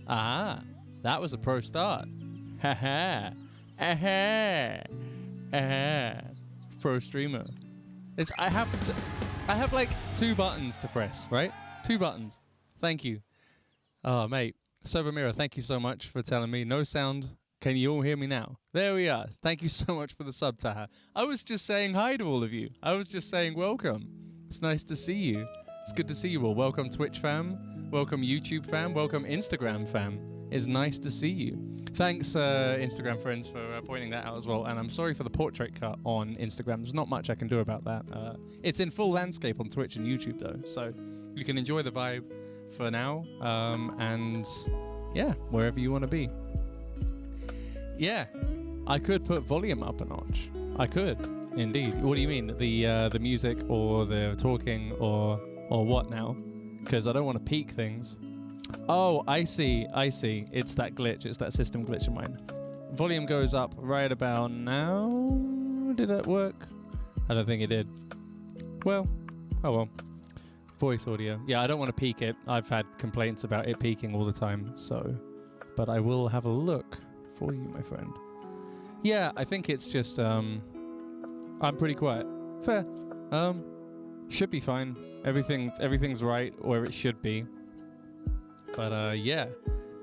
Ah, that was a pro start. Ha ha. Aha. Aha. Pro streamer. I have like 2 buttons to press, right? 2 buttons. Thank you. Oh, mate. Sober Mirror, thank you so much for telling me. No sound. Can you all hear me now? There we are. Thank you so much for the sub, Taha. I was just saying hi to all of you. I was just saying welcome. It's nice to see you. It's good to see you all. Welcome Twitch fam. Welcome YouTube fam. Welcome Instagram fam. It's nice to see you. Thanks Instagram friends for pointing that out as well. And I'm sorry for the portrait cut on Instagram. There's not much I can do about that. It's in full landscape on Twitch and YouTube though. So you can enjoy the vibe for now. And yeah, wherever you want to be. Yeah, I could put volume up a notch. I could, indeed. What do you mean? The music or the talking or what now? Because I don't want to peak things. Oh, I see. It's that glitch. It's that system glitch of mine. Volume goes up right about now. Did that work? I don't think it did. Well, oh well. Voice audio. Yeah, I don't want to peak it. I've had complaints about it peaking all the time, so... But I will have a look for you, my friend. Yeah, I think it's just, I'm pretty quiet. Fair. Should be fine. Everything's right where it should be. But, yeah.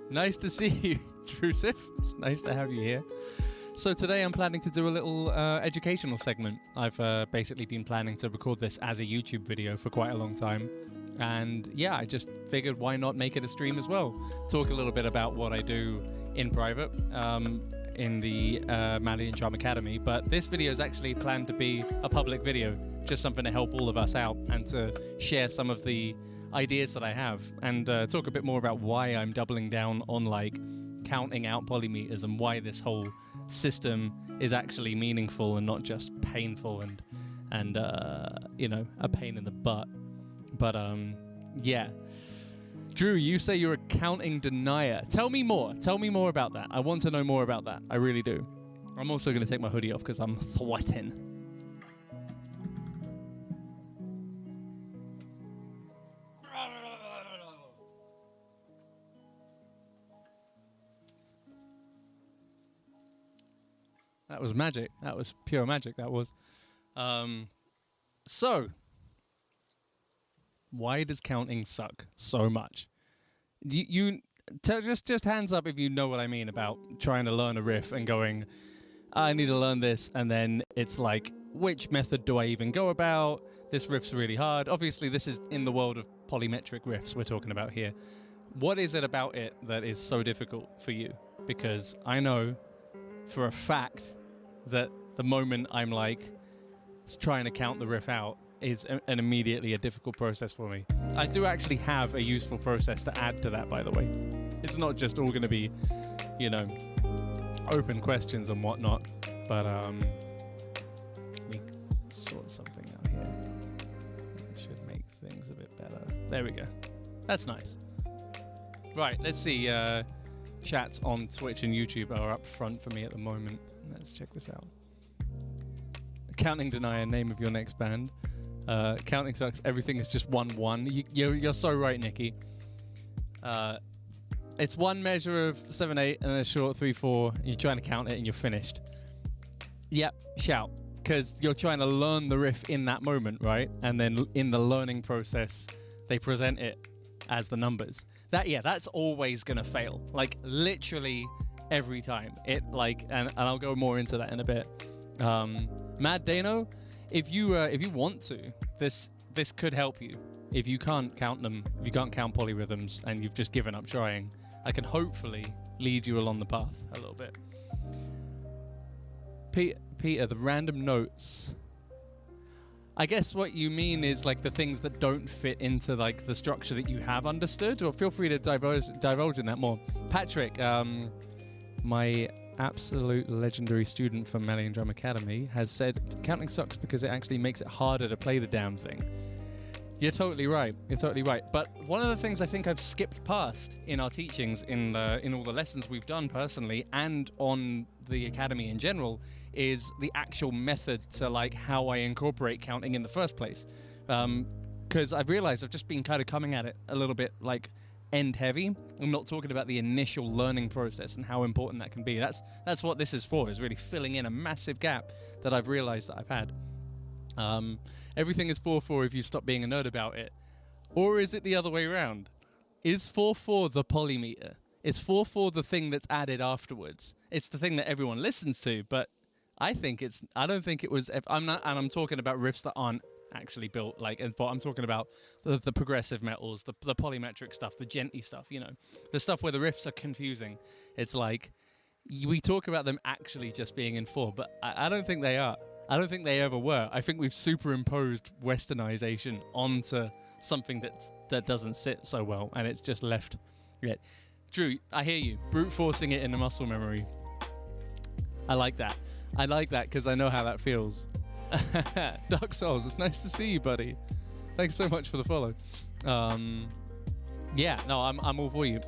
Nice to see you, Drusif. It's nice to have you here. So today I'm planning to do a little educational segment. I've basically been planning to record this as a YouTube video for quite a long time. And yeah, I just figured why not make it a stream as well. Talk a little bit about what I do in private in the Malian Charm Academy. But this video is actually planned to be a public video, just something to help all of us out and to share some of the ideas that I have and talk a bit more about why I'm doubling down on like counting out polymeters and why this whole system is actually meaningful and not just painful and you know, a pain in the butt. But yeah. Drew, you say you're a counting denier. Tell me more. Tell me more about that. I want to know more about that. I really do. I'm also going to take my hoodie off because I'm sweating. That was magic. That was pure magic. That was. So, why does counting suck so much? Just hands up if you know what I mean about trying to learn a riff and going, I need to learn this, and then it's like, which method do I even go about? This riff's really hard. Obviously, this is in the world of polymetric riffs we're talking about here. What is it about it that is so difficult for you? Because I know for a fact that the moment I'm like trying to count the riff out is an immediately a difficult process for me. I do actually have a useful process to add to that, by the way. It's not just all going to be, you know, open questions and whatnot, but let me sort something out here. That should make things a bit better. There we go. That's nice. Right, let's see. Chats on Twitch and YouTube are up front for me at the moment. Let's check this out. Counting Denier, name of your next band. Counting sucks. Everything is just 1-1. You're so right, Nikki. It's one measure of 7/8 and a short 3/4. And you're trying to count it and you're finished. Yep, shout. Because you're trying to learn the riff in that moment, right? And then in the learning process, they present it as the numbers. That's always gonna fail. Like literally every time. And I'll go more into that in a bit. Mad Dano, if you want to, this could help you. If you can't count them, if you can't count polyrhythms and you've just given up trying, I can hopefully lead you along the path a little bit. Peter, the random notes. I guess what you mean is like the things that don't fit into like the structure that you have understood, or feel free to divulge in that more. Patrick, my absolute legendary student from Malian Drum Academy, has said counting sucks because it actually makes it harder to play the damn thing. You're totally right. You're totally right. But one of the things I think I've skipped past in our teachings, in all the lessons we've done personally and on the academy in general, is the actual method to like how I incorporate counting in the first place. Because I've realized I've just been kind of coming at it a little bit like end heavy. I'm not talking about the initial learning process and how important that can be. That's what this is for, is really filling in a massive gap that I've realized that I've had. Everything is 4/4 if you stop being a nerd about it. Or is it the other way around? Is 4/4 the polymeter? Is 4/4 the thing that's added afterwards? It's the thing that everyone listens to, but I don't think it was. I'm talking about riffs that aren't actually built I'm talking about the progressive metals, the polymetric stuff, the genty stuff, the stuff where the riffs are confusing. It's like we talk about them actually just being in 4, but I don't think they are. I don't think they ever were. I think we've superimposed westernization onto something that doesn't sit so well, and it's just left. Yeah. Drew, I hear you. Brute forcing it into muscle memory. I like that. I like that because I know how that feels. Dark Souls, it's nice to see you, buddy. Thanks so much for the follow. Yeah, no, I'm all for you.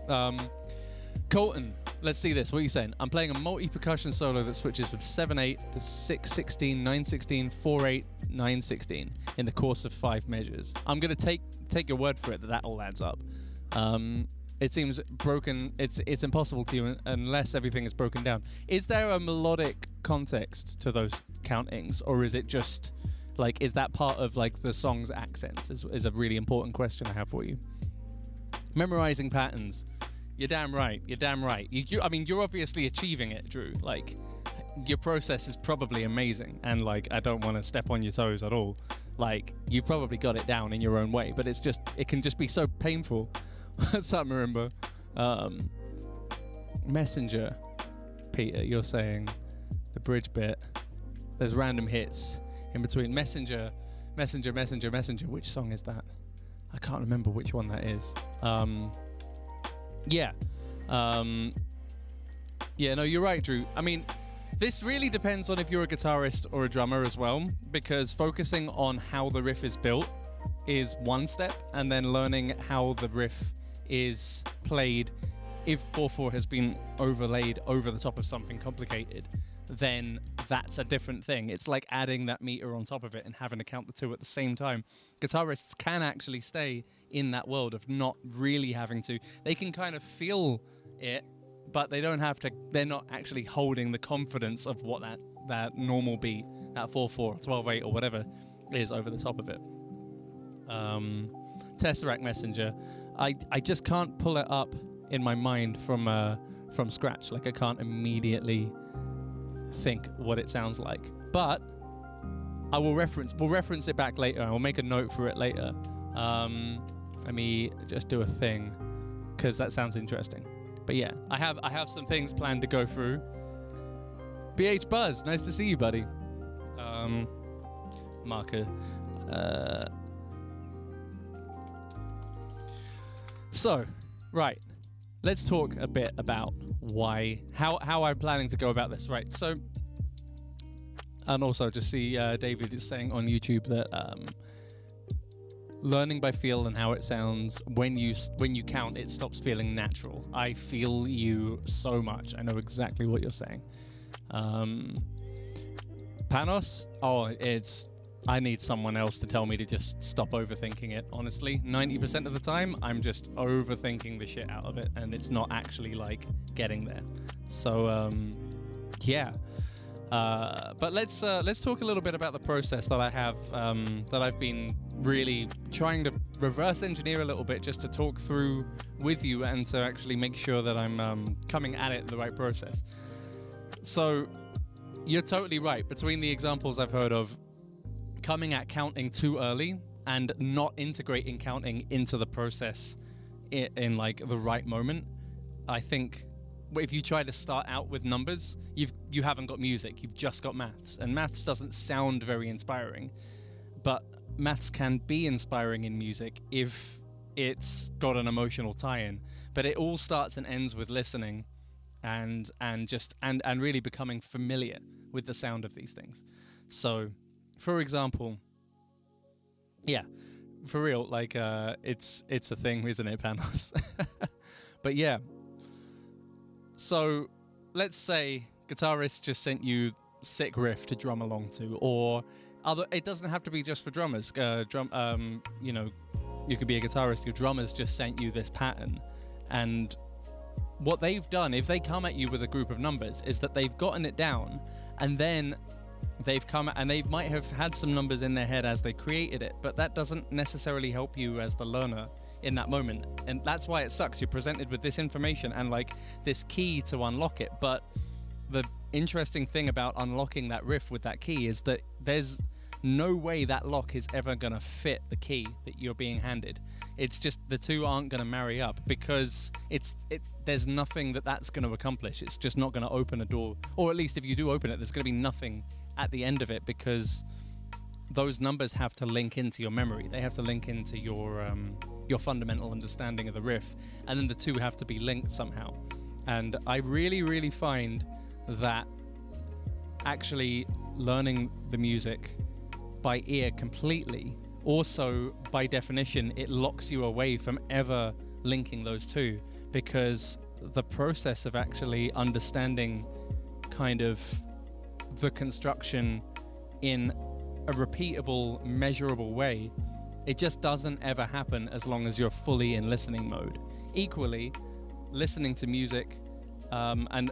Colton, let's see this. What are you saying? I'm playing a multi-percussion solo that switches from 7/8 to 6/16, 9/16, 4/8, 9/16 in the course of 5 measures. I'm gonna take your word for it that all adds up. It seems broken. It's impossible to you unless everything is broken down. Is there a melodic context to those countings, or is it just like, is that part of like the song's accents? Is a really important question I have for you. Memorizing patterns. You're damn right. You're damn right. I mean, you're obviously achieving it, Drew. Like, your process is probably amazing, and like, I don't want to step on your toes at all. Like, you've probably got it down in your own way, but it can just be so painful. What's up, Marimba? Messenger, Peter, you're saying the bridge bit. There's random hits in between. Messenger. Which song is that? I can't remember which one that is. Yeah. Yeah, no, you're right, Drew. I mean, this really depends on if you're a guitarist or a drummer as well, because focusing on how the riff is built is one step, and then learning how the riff is played, if 4/4 has been overlaid over the top of something complicated, then that's a different thing. It's like adding that meter on top of it and having to count the two at the same time. Guitarists can actually stay in that world of not really having to. They can kind of feel it, but they don't have to. They're not actually holding the confidence of what that normal beat, that 4/4, 12/8, or whatever is over the top of it. Tesseract Messenger. I just can't pull it up in my mind from scratch. Like, I can't immediately think what it sounds like, but we'll reference it back later. I'll make a note for it later. Let me just do a thing, because that sounds interesting. But yeah, I have some things planned to go through. BH Buzz, nice to see you, buddy. Marker. So, right, let's talk a bit about how I'm planning to go about this. Right, so, and also just see David is saying on YouTube that learning by feel and how it sounds, when you count, it stops feeling natural. I feel you so much. I know exactly what you're saying. Panos, I need someone else to tell me to just stop overthinking it, honestly. 90% of the time, I'm just overthinking the shit out of it, and it's not actually, like, getting there. So, yeah. But let's talk a little bit about the process that I have, that I've been really trying to reverse engineer a little bit, just to talk through with you and to actually make sure that I'm coming at it the right process. So, you're totally right. Between the examples I've heard of, coming at counting too early and not integrating counting into the process in like the right moment. I think if you try to start out with numbers, you haven't got music, you've just got maths, and maths doesn't sound very inspiring, but maths can be inspiring in music if it's got an emotional tie-in. But it all starts and ends with listening and really becoming familiar with the sound of these things. So, for example, yeah, for real, like, it's a thing, isn't it, Panos? But yeah, so let's say guitarist just sent you sick riff to drum along to, or it doesn't have to be just for drummers. You know, you could be a guitarist, your drummers just sent you this pattern, And what they've done, if they come at you with a group of numbers, is that they've gotten it down, and then they've come and they might have had some numbers in their head as they created it, but that doesn't necessarily help you as the learner in that moment. And that's why it sucks. You're presented with this information and like this key to unlock it, but the interesting thing about unlocking that riff with that key is that there's no way that lock is ever going to fit the key that you're being handed. It's just the two aren't going to marry up, because there's nothing that's going to accomplish. It's just not going to open a door, or at least if you do open it, there's going to be nothing at the end of it, because those numbers have to link into your memory. They have to link into your fundamental understanding of the riff, and then the two have to be linked somehow. And I really, really find that actually learning the music by ear completely, also by definition, it locks you away from ever linking those two, because the process of actually understanding kind of the construction in a repeatable, measurable way, it just doesn't ever happen as long as you're fully in listening mode. Equally, listening to music and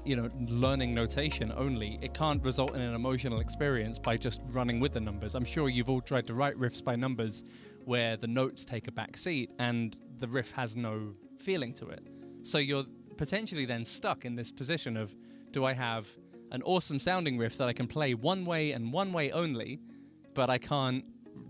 learning notation only, it can't result in an emotional experience by just running with the numbers. I'm sure you've all tried to write riffs by numbers where the notes take a back seat and the riff has no feeling to it. So you're potentially then stuck in this position of, do I have an awesome sounding riff that I can play one way and one way only, but I can't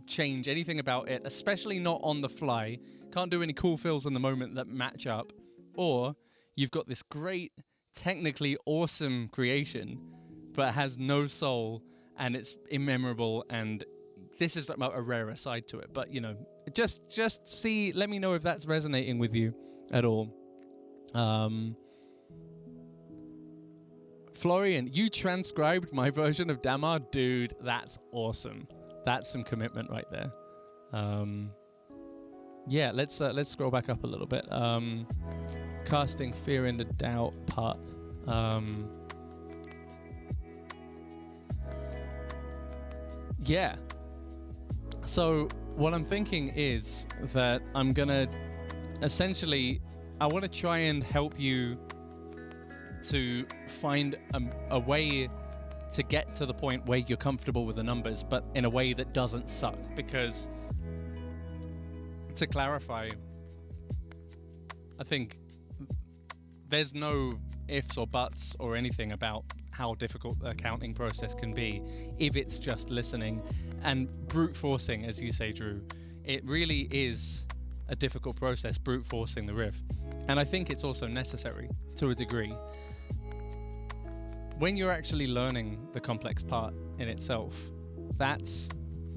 change anything about it, especially not on the fly, can't do any cool fills in the moment that match up, or you've got this great, technically awesome creation, but has no soul, and it's immemorable, and this is a rarer side to it. But, just see, let me know if that's resonating with you at all. Florian, you transcribed my version of Damar? Dude, that's awesome. That's some commitment right there. Yeah, let's scroll back up a little bit. Casting fear into doubt part. Yeah. So what I'm thinking is that I'm gonna essentially, I want to try and help you to find a way to get to the point where you're comfortable with the numbers, but in a way that doesn't suck. Because, to clarify, I think there's no ifs or buts or anything about how difficult the counting process can be if it's just listening and brute forcing, as you say, Drew. It really is a difficult process, brute forcing the riff. And I think it's also necessary to a degree. When you're actually learning the complex part in itself, that's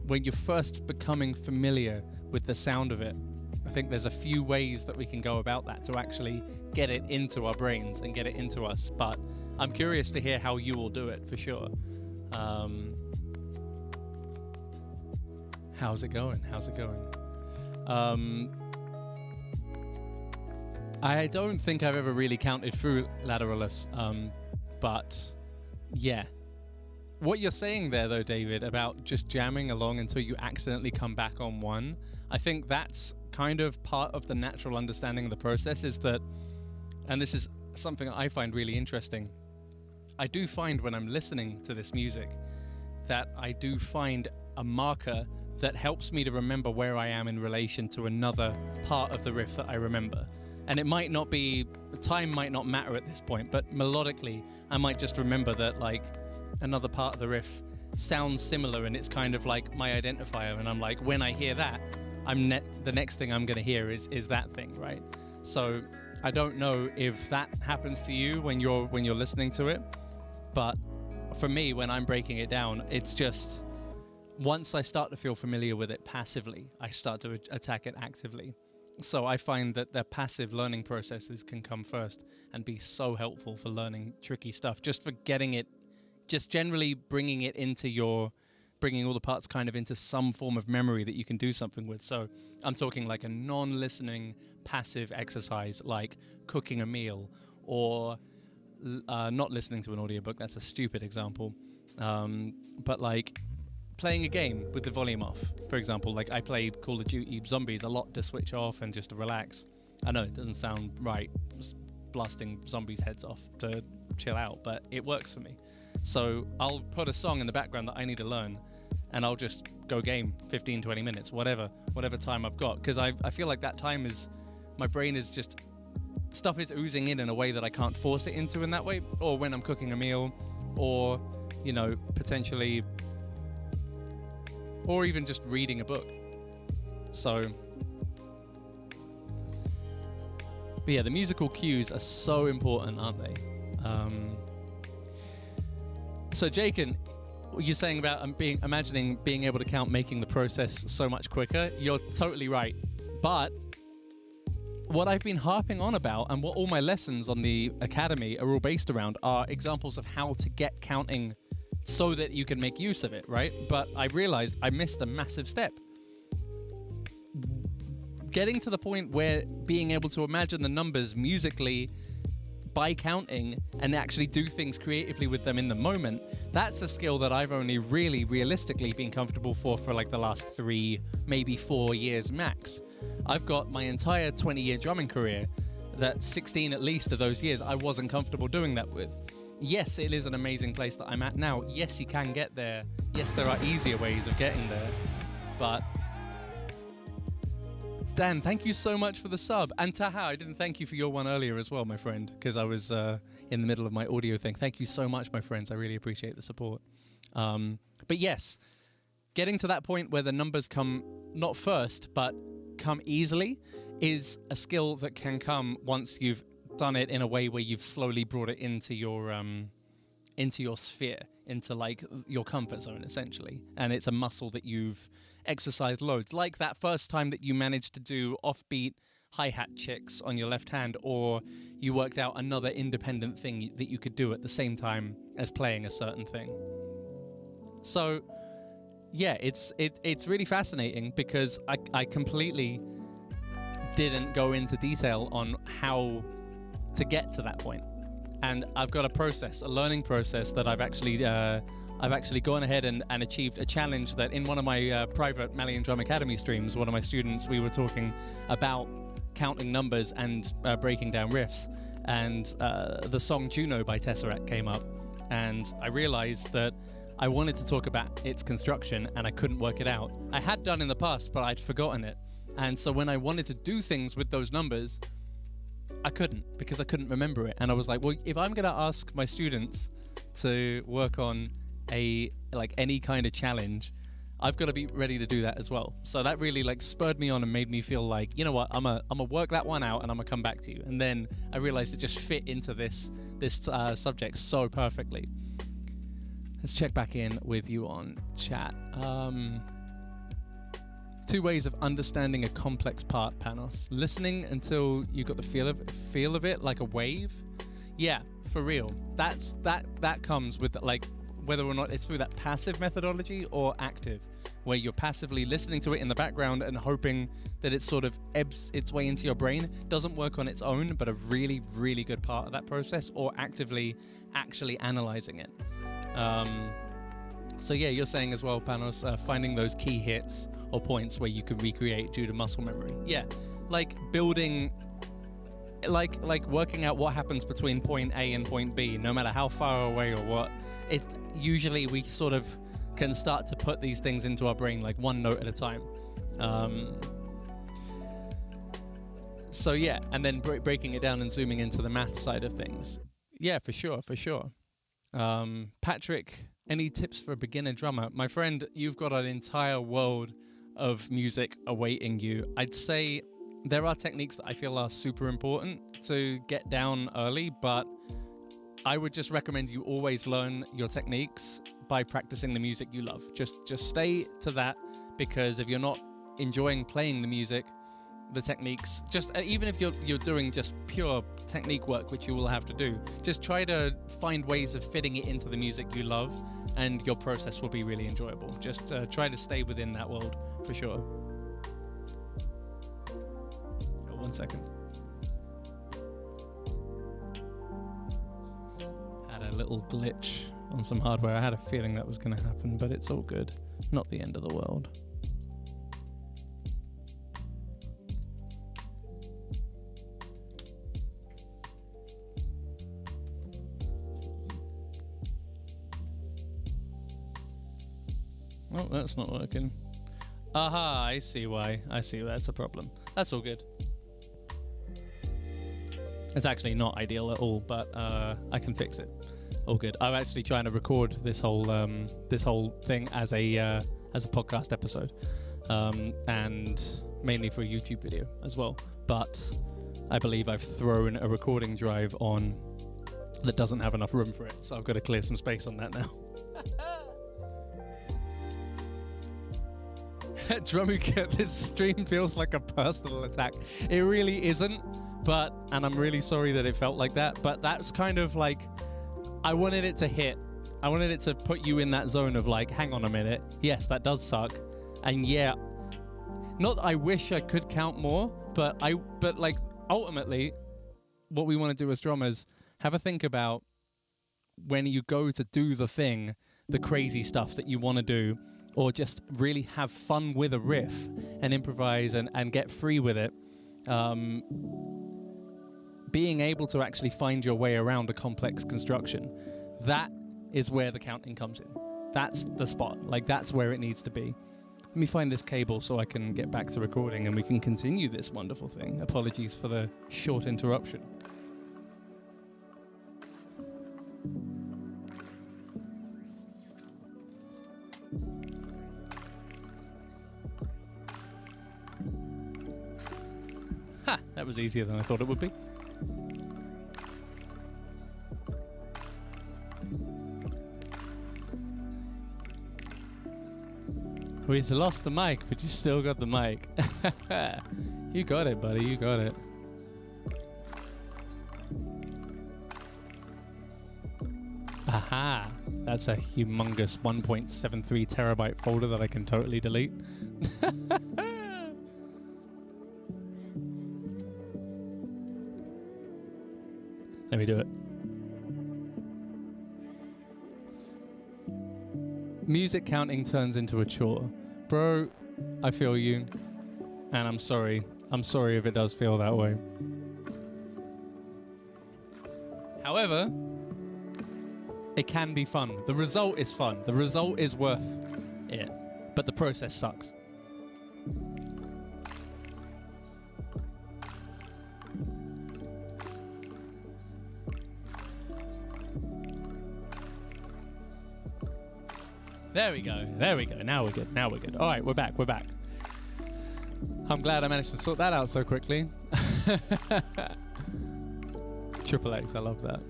when you're first becoming familiar with the sound of it. I think there's a few ways that we can go about that to actually get it into our brains and get it into us. But I'm curious to hear how you will do it, for sure. How's it going? I don't think I've ever really counted through Lateralus, but yeah. What you're saying there, though, David, about just jamming along until you accidentally come back on one, I think that's kind of part of the natural understanding of the process, is that, and this is something I find really interesting, I do find when I'm listening to this music that I do find a marker that helps me to remember where I am in relation to another part of the riff that I remember. And it might not be, time might not matter at this point, but melodically, I might just remember that, like, another part of the riff sounds similar, and it's kind of like my identifier. And I'm like, when I hear that, the next thing I'm going to hear is that thing, right? So I don't know if that happens to you when you're listening to it, but for me, when I'm breaking it down, it's just, once I start to feel familiar with it passively, I start to attack it actively. So I find that the passive learning processes can come first and be so helpful for learning tricky stuff, just for getting it, just generally bringing all the parts kind of into some form of memory that you can do something with. So I'm talking like a non-listening passive exercise, like cooking a meal, or not listening to an audiobook. That's a stupid example. But like playing a game with the volume off, for example. Like I play Call of Duty Zombies a lot to switch off and just to relax. I know it doesn't sound right, blasting zombies' heads off to chill out, but it works for me. So I'll put a song in the background that I need to learn, and I'll just go game 15, 20 minutes, whatever time I've got. Because I feel like that time is, my brain is just, stuff is oozing in a way that I can't force it into in that way. Or when I'm cooking a meal, or, you know, potentially, or even just reading a book. So, but yeah, the musical cues are so important, aren't they? So Jakin, you're saying about imagining being able to count making the process so much quicker. You're totally right. But what I've been harping on about, and what all my lessons on the Academy are all based around, are examples of how to get counting so that you can make use of it, right? But I realized I missed a massive step. Getting to the point where being able to imagine the numbers musically by counting and actually do things creatively with them in the moment, that's a skill that I've only really realistically been comfortable for like the last 3, maybe 4 years max. I've got my entire 20-year drumming career that 16 at least of those years I wasn't comfortable doing that with. Yes, it is an amazing place that I'm at now. Yes, you can get there. Yes, there are easier ways of getting there. But Dan, thank you so much for the sub. And Taha, I didn't thank you for your one earlier as well, my friend, because I was in the middle of my audio thing. Thank you so much, my friends. I really appreciate the support. But yes, getting to that point where the numbers come not first, but come easily is a skill that can come once you've done it in a way where you've slowly brought it into your sphere, into like your comfort zone, essentially. And it's a muscle that you've exercised loads, like that first time that you managed to do offbeat hi-hat checks on your left hand, or you worked out another independent thing that you could do at the same time as playing a certain thing. So yeah, it's really fascinating, because I completely didn't go into detail on how to get to that point. And I've got a learning process that I've actually gone ahead and achieved a challenge that in one of my private Malian Drum Academy streams, one of my students, we were talking about counting numbers and breaking down riffs, and the song Juno by Tesseract came up, and I realized that I wanted to talk about its construction and I couldn't work it out. I had done in the past, but I'd forgotten it. And so when I wanted to do things with those numbers, I couldn't, because I couldn't remember it. And I was like, well, if I'm going to ask my students to work on any kind of challenge, I've got to be ready to do that as well. So that really like spurred me on and made me feel like, you know what, I'm gonna work that one out and I'm gonna come back to you. And then I realized it just fit into this subject so perfectly. Let's check back in with you on chat. 2 ways of understanding a complex part, Panos. Listening until you got the feel of it, like a wave. Yeah, for real. That comes with like whether or not it's through that passive methodology or active, where you're passively listening to it in the background and hoping that it sort of ebbs its way into your brain. Doesn't work on its own, but a really, really good part of that process, or actively actually analyzing it. So yeah, you're saying as well, Panos, finding those key hits or points where you can recreate due to muscle memory. Yeah, like building, like working out what happens between point A and point B, no matter how far away or what. It's usually we sort of can start to put these things into our brain like one note at a time. So yeah, and then breaking it down and zooming into the math side of things. Yeah, for sure. Patrick, any tips for a beginner drummer? My friend, you've got an entire world of music awaiting you. I'd say there are techniques that I feel are super important to get down early, but I would just recommend you always learn your techniques by practicing the music you love. Just stay to that, because if you're not enjoying playing the music, the techniques, just even if you're doing just pure technique work, which you will have to do, just try to find ways of fitting it into the music you love, and your process will be really enjoyable. Just try to stay within that world for sure. Oh, 1 second. Had a little glitch on some hardware. I had a feeling that was going to happen, but it's all good. Not the end of the world. Oh, that's not working. Aha, I see why. I see that's a problem. That's all good. It's actually not ideal at all, but I can fix it. All good. I'm actually trying to record this whole thing as a podcast episode, and mainly for a YouTube video as well. But I believe I've thrown a recording drive on that doesn't have enough room for it, so I've got to clear some space on that now. Drummy Kit, this stream feels like a personal attack. It really isn't, and I'm really sorry that it felt like that, but that's kind of like, I wanted it to hit. I wanted it to put you in that zone of like, hang on a minute, yes, that does suck. And yeah, not that I wish I could count more, but like, ultimately, what we want to do as drummers, have a think about when you go to do the thing, the crazy stuff that you want to do, or just really have fun with a riff and improvise and get free with it. Being able to actually find your way around a complex construction, that is where the counting comes in. That's the spot. Like, that's where it needs to be. Let me find this cable so I can get back to recording and we can continue this wonderful thing. Apologies for the short interruption. Ha! That was easier than I thought it would be. We've lost the mic, but you still got the mic. You got it, buddy. You got it. Aha! That's a humongous 1.73 terabyte folder that I can totally delete. Let me do it. Music counting turns into a chore. Bro, I feel you. And I'm sorry. I'm sorry if it does feel that way. However, it can be fun. The result is fun. The result is worth it. But the process sucks. There we go. There we go. Now we're good. Now we're good. All right, we're back. We're back. I'm glad I managed to sort that out so quickly. Triple X, I love that.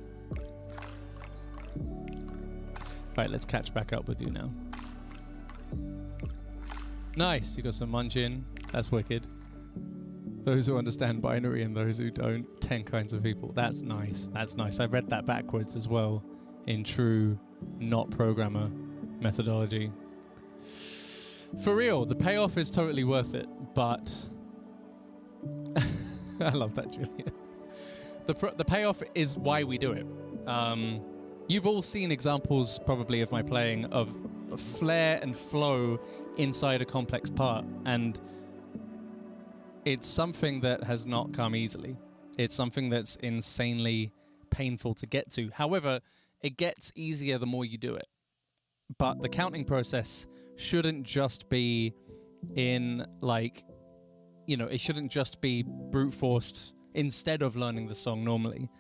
Right, let's catch back up with you now. Nice, you got some munching. That's wicked. Those who understand binary and those who don't, 10 kinds of people. That's nice. That's nice. I read that backwards as well in true not programmer methodology. For real, the payoff is totally worth it, but I love that, Julian. The payoff is why we do it. You've all seen examples probably of my playing of flair and flow inside a complex part, and it's something that has not come easily. It's something that's insanely painful to get to. However, it gets easier the more you do it. But the counting process shouldn't just be in, like, you know, it shouldn't just be brute forced instead of learning the song normally.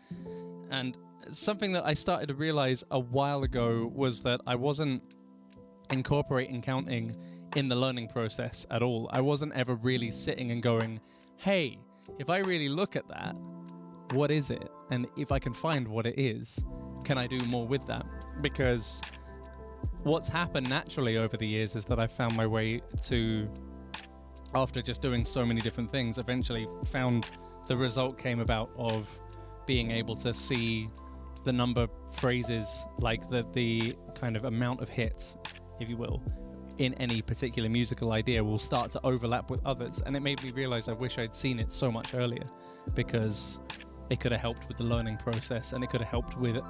And something that I started to realize a while ago was that I wasn't incorporating counting in the learning process at all. I wasn't ever really sitting and going, hey, if I really look at that, what is it? And if I can find what it is, can I do more with that? Because what's happened naturally over the years is that I found my way to, after just doing so many different things, eventually found the result came about of being able to see the number of phrases, like the kind of amount of hits, if you will, in any particular musical idea will start to overlap with others. And it made me realize I wish I'd seen it so much earlier, because it could have helped with the learning process, and it could have helped with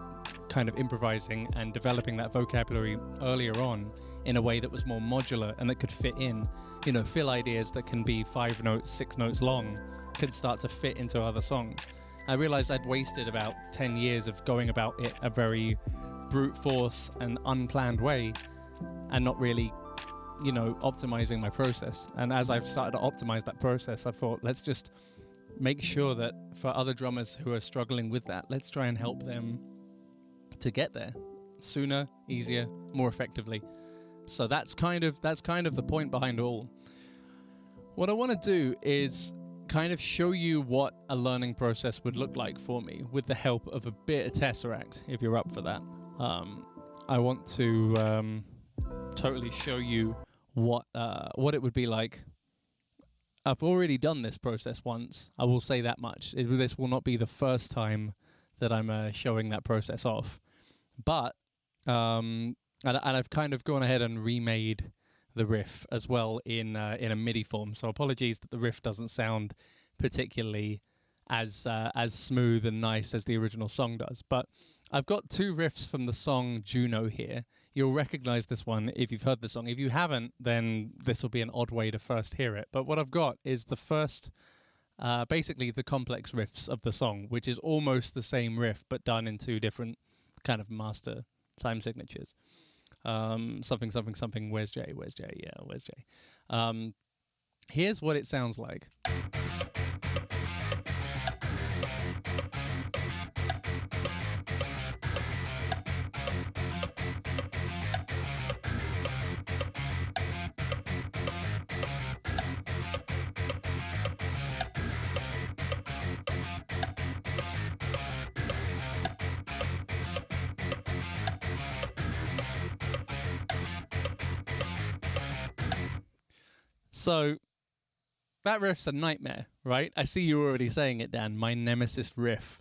kind of improvising and developing that vocabulary earlier on in a way that was more modular and that could fit in, you know, fill ideas that can be 5 notes, 6 notes long, can start to fit into other songs. I realized I'd wasted about 10 years of going about it a very brute force and unplanned way, and not really you know, optimizing my process. And as I've started to optimize that process, I thought, let's just make sure that for other drummers who are struggling with that, let's try and help them to get there sooner, easier, more effectively. So that's kind of the point behind it all. What I want to do is kind of show you what a learning process would look like for me with the help of a bit of Tesseract, if you're up for that. I want to totally show you what it would be like. I've already done this process once, I will say that much. This will not be the first time that I'm showing that process off. But, and I've kind of gone ahead and remade the riff as well in a MIDI form. So apologies that the riff doesn't sound particularly as smooth and nice as the original song does. But I've got two riffs from the song Juno here. You'll recognize this one if you've heard the song. If you haven't, then this will be an odd way to first hear it. But what I've got is the first, basically the complex riffs of the song, which is almost the same riff, but done in two different kind of master time signatures. Something, something, something, where's J? Where's J? Yeah, where's J? Here's what it sounds like. So that riff's a nightmare, right? I see you already saying it, Dan. My nemesis riff.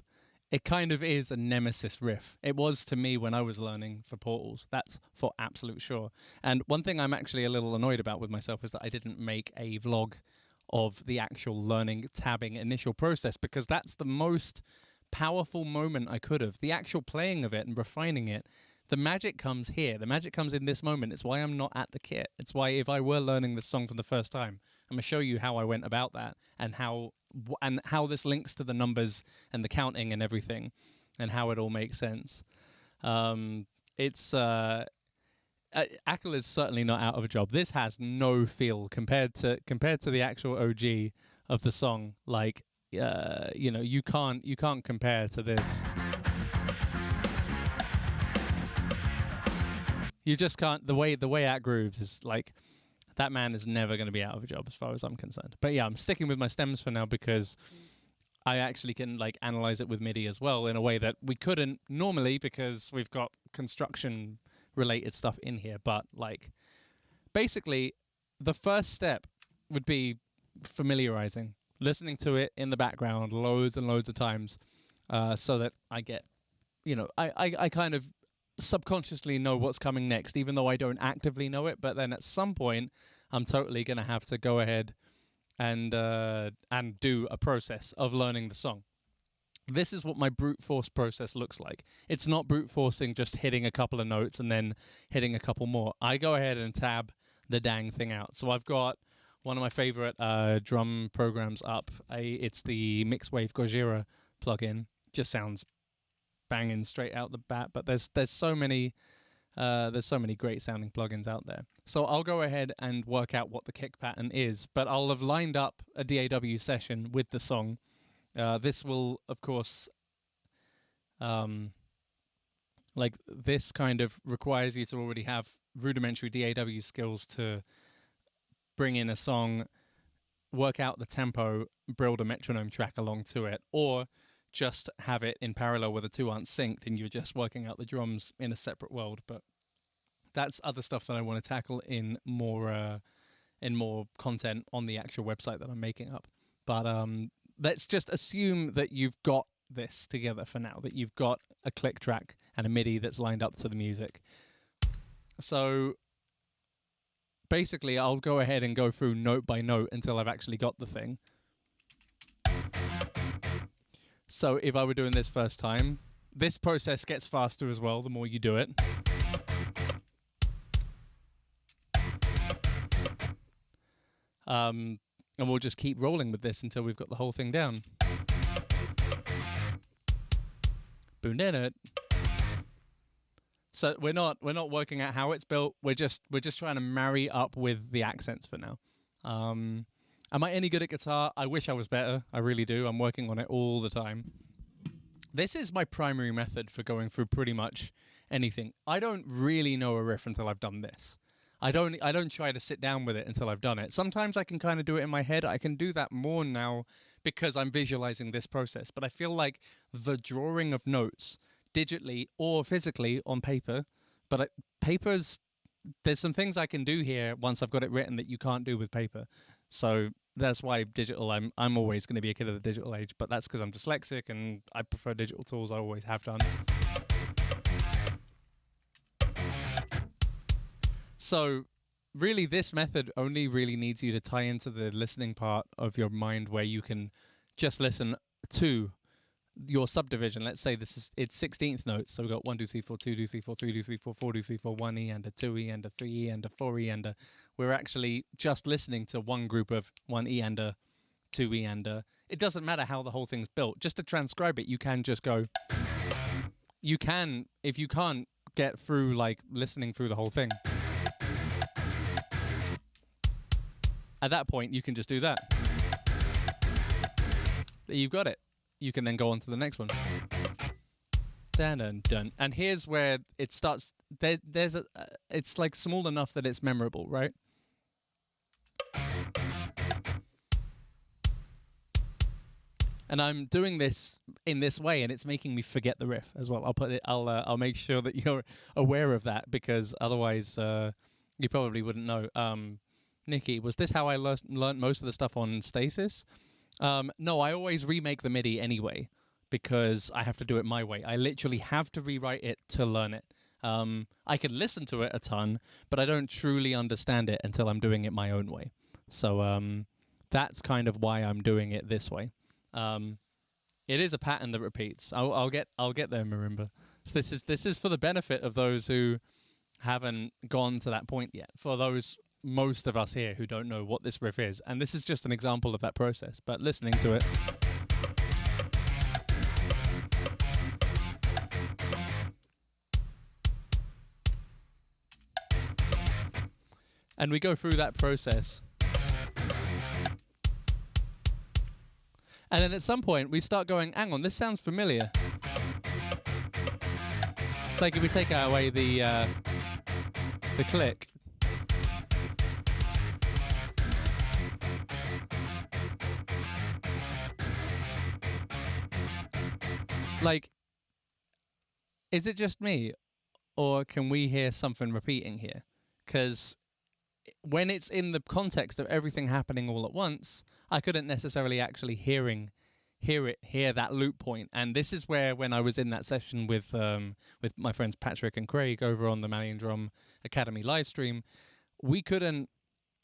It kind of is a nemesis riff. It was to me when I was learning for Portals. That's for absolute sure. And one thing I'm actually a little annoyed about with myself is that I didn't make a vlog of the actual learning tabbing initial process, because that's the most powerful moment I could have. The actual playing of it and refining it. The magic comes here. The magic comes in this moment. It's why I'm not at the kit. It's why if I were learning this song for the first time, I'm going to show you how I went about that and how this links to the numbers and the counting and everything and how it all makes sense. Ackle is certainly not out of a job. This has no feel compared to the actual OG of the song. Like, you know, you can't compare to this. You just can't. The way Ack grooves is like, that man is never going to be out of a job as far as I'm concerned. But yeah, I'm sticking with my stems for now because I actually can like analyze it with MIDI as well in a way that we couldn't normally because we've got construction related stuff in here. But like, basically, the first step would be familiarizing, listening to it in the background loads and loads of times, so that I get, you know, I kind of subconsciously know what's coming next, even though I don't actively know it. But then at some point, I'm totally going to have to go ahead and do a process of learning the song. This is what my brute force process looks like. It's not brute forcing just hitting a couple of notes and then hitting a couple more. I go ahead and tab the dang thing out. So I've got one of my favorite drum programs up. It's the Mixwave Gojira plugin. Just sounds banging straight out the bat, but there's so many great sounding plugins out there. So I'll go ahead and work out what the kick pattern is, but I'll have lined up a DAW session with the song. This will, of course, like this kind of requires you to already have rudimentary DAW skills to bring in a song, work out the tempo, build a metronome track along to it, or just have it in parallel where the two aren't synced and you're just working out the drums in a separate world. But that's other stuff that I want to tackle in more content on the actual website that I'm making up. But let's just assume that you've got this together for now, that you've got a click track and a MIDI that's lined up to the music. So basically, I'll go ahead and go through note by note until I've actually got the thing. So if I were doing this first time, this process gets faster as well the more you do it. And we'll just keep rolling with this until we've got the whole thing down. Boom, it. So we're not working out how it's built. We're just trying to marry up with the accents for now. Am I any good at guitar? I wish I was better. I really do. I'm working on it all the time. This is my primary method for going through pretty much anything. I don't really know a riff until I've done this. I don't try to sit down with it until I've done it. Sometimes I can kind of do it in my head. I can do that more now because I'm visualizing this process. But I feel like the drawing of notes digitally or physically on paper, but papers, there's some things I can do here once I've got it written that you can't do with paper. So that's why digital, I'm always going to be a kid of the digital age, but that's because I'm dyslexic and I prefer digital tools. I always have done. So really this method only really needs you to tie into the listening part of your mind where you can just listen to your subdivision. Let's say it's 16th notes. So we've got 1, 2, 3, 4, 2, 2, 3, 4, 3, 2, 3, 4, 4, 2, 3, 4, 1 E and a 2 E and a 3 E and a 4 E and a. We're actually just listening to one group of 1 E and a 2 E and a. It doesn't matter how the whole thing's built. Just to transcribe it, you can just go. You can, if you can't get through like listening through the whole thing. At that point, you can just do that. You've got it. You can then go on to the next one. Dun, dun, dun. And here's where it starts. There's a. It's like small enough that it's memorable, right? And I'm doing this in this way, and it's making me forget the riff as well. I'll make sure that you're aware of that because otherwise, you probably wouldn't know. Nikki, was this how I learned most of the stuff on Stasis? No, I always remake the MIDI anyway because I have to do it my way. I literally have to rewrite it to learn it. I can listen to it a ton, but I don't truly understand it until I'm doing it my own way. So that's kind of why I'm doing it this way. It is a pattern that repeats. I'll get there, Marimba. This is for the benefit of those who haven't gone to that point yet. For those most of us here who don't know what this riff is, and this is just an example of that process, but listening to it. And we go through that process. And then at some point we start going, hang on, this sounds familiar. Like if we take away the click. Like, is it just me, or can we hear something repeating here? Because when it's in the context of everything happening all at once, I couldn't necessarily actually hear that loop point. And this is where, when I was in that session with my friends Patrick and Craig over on the Malian Drum Academy live stream,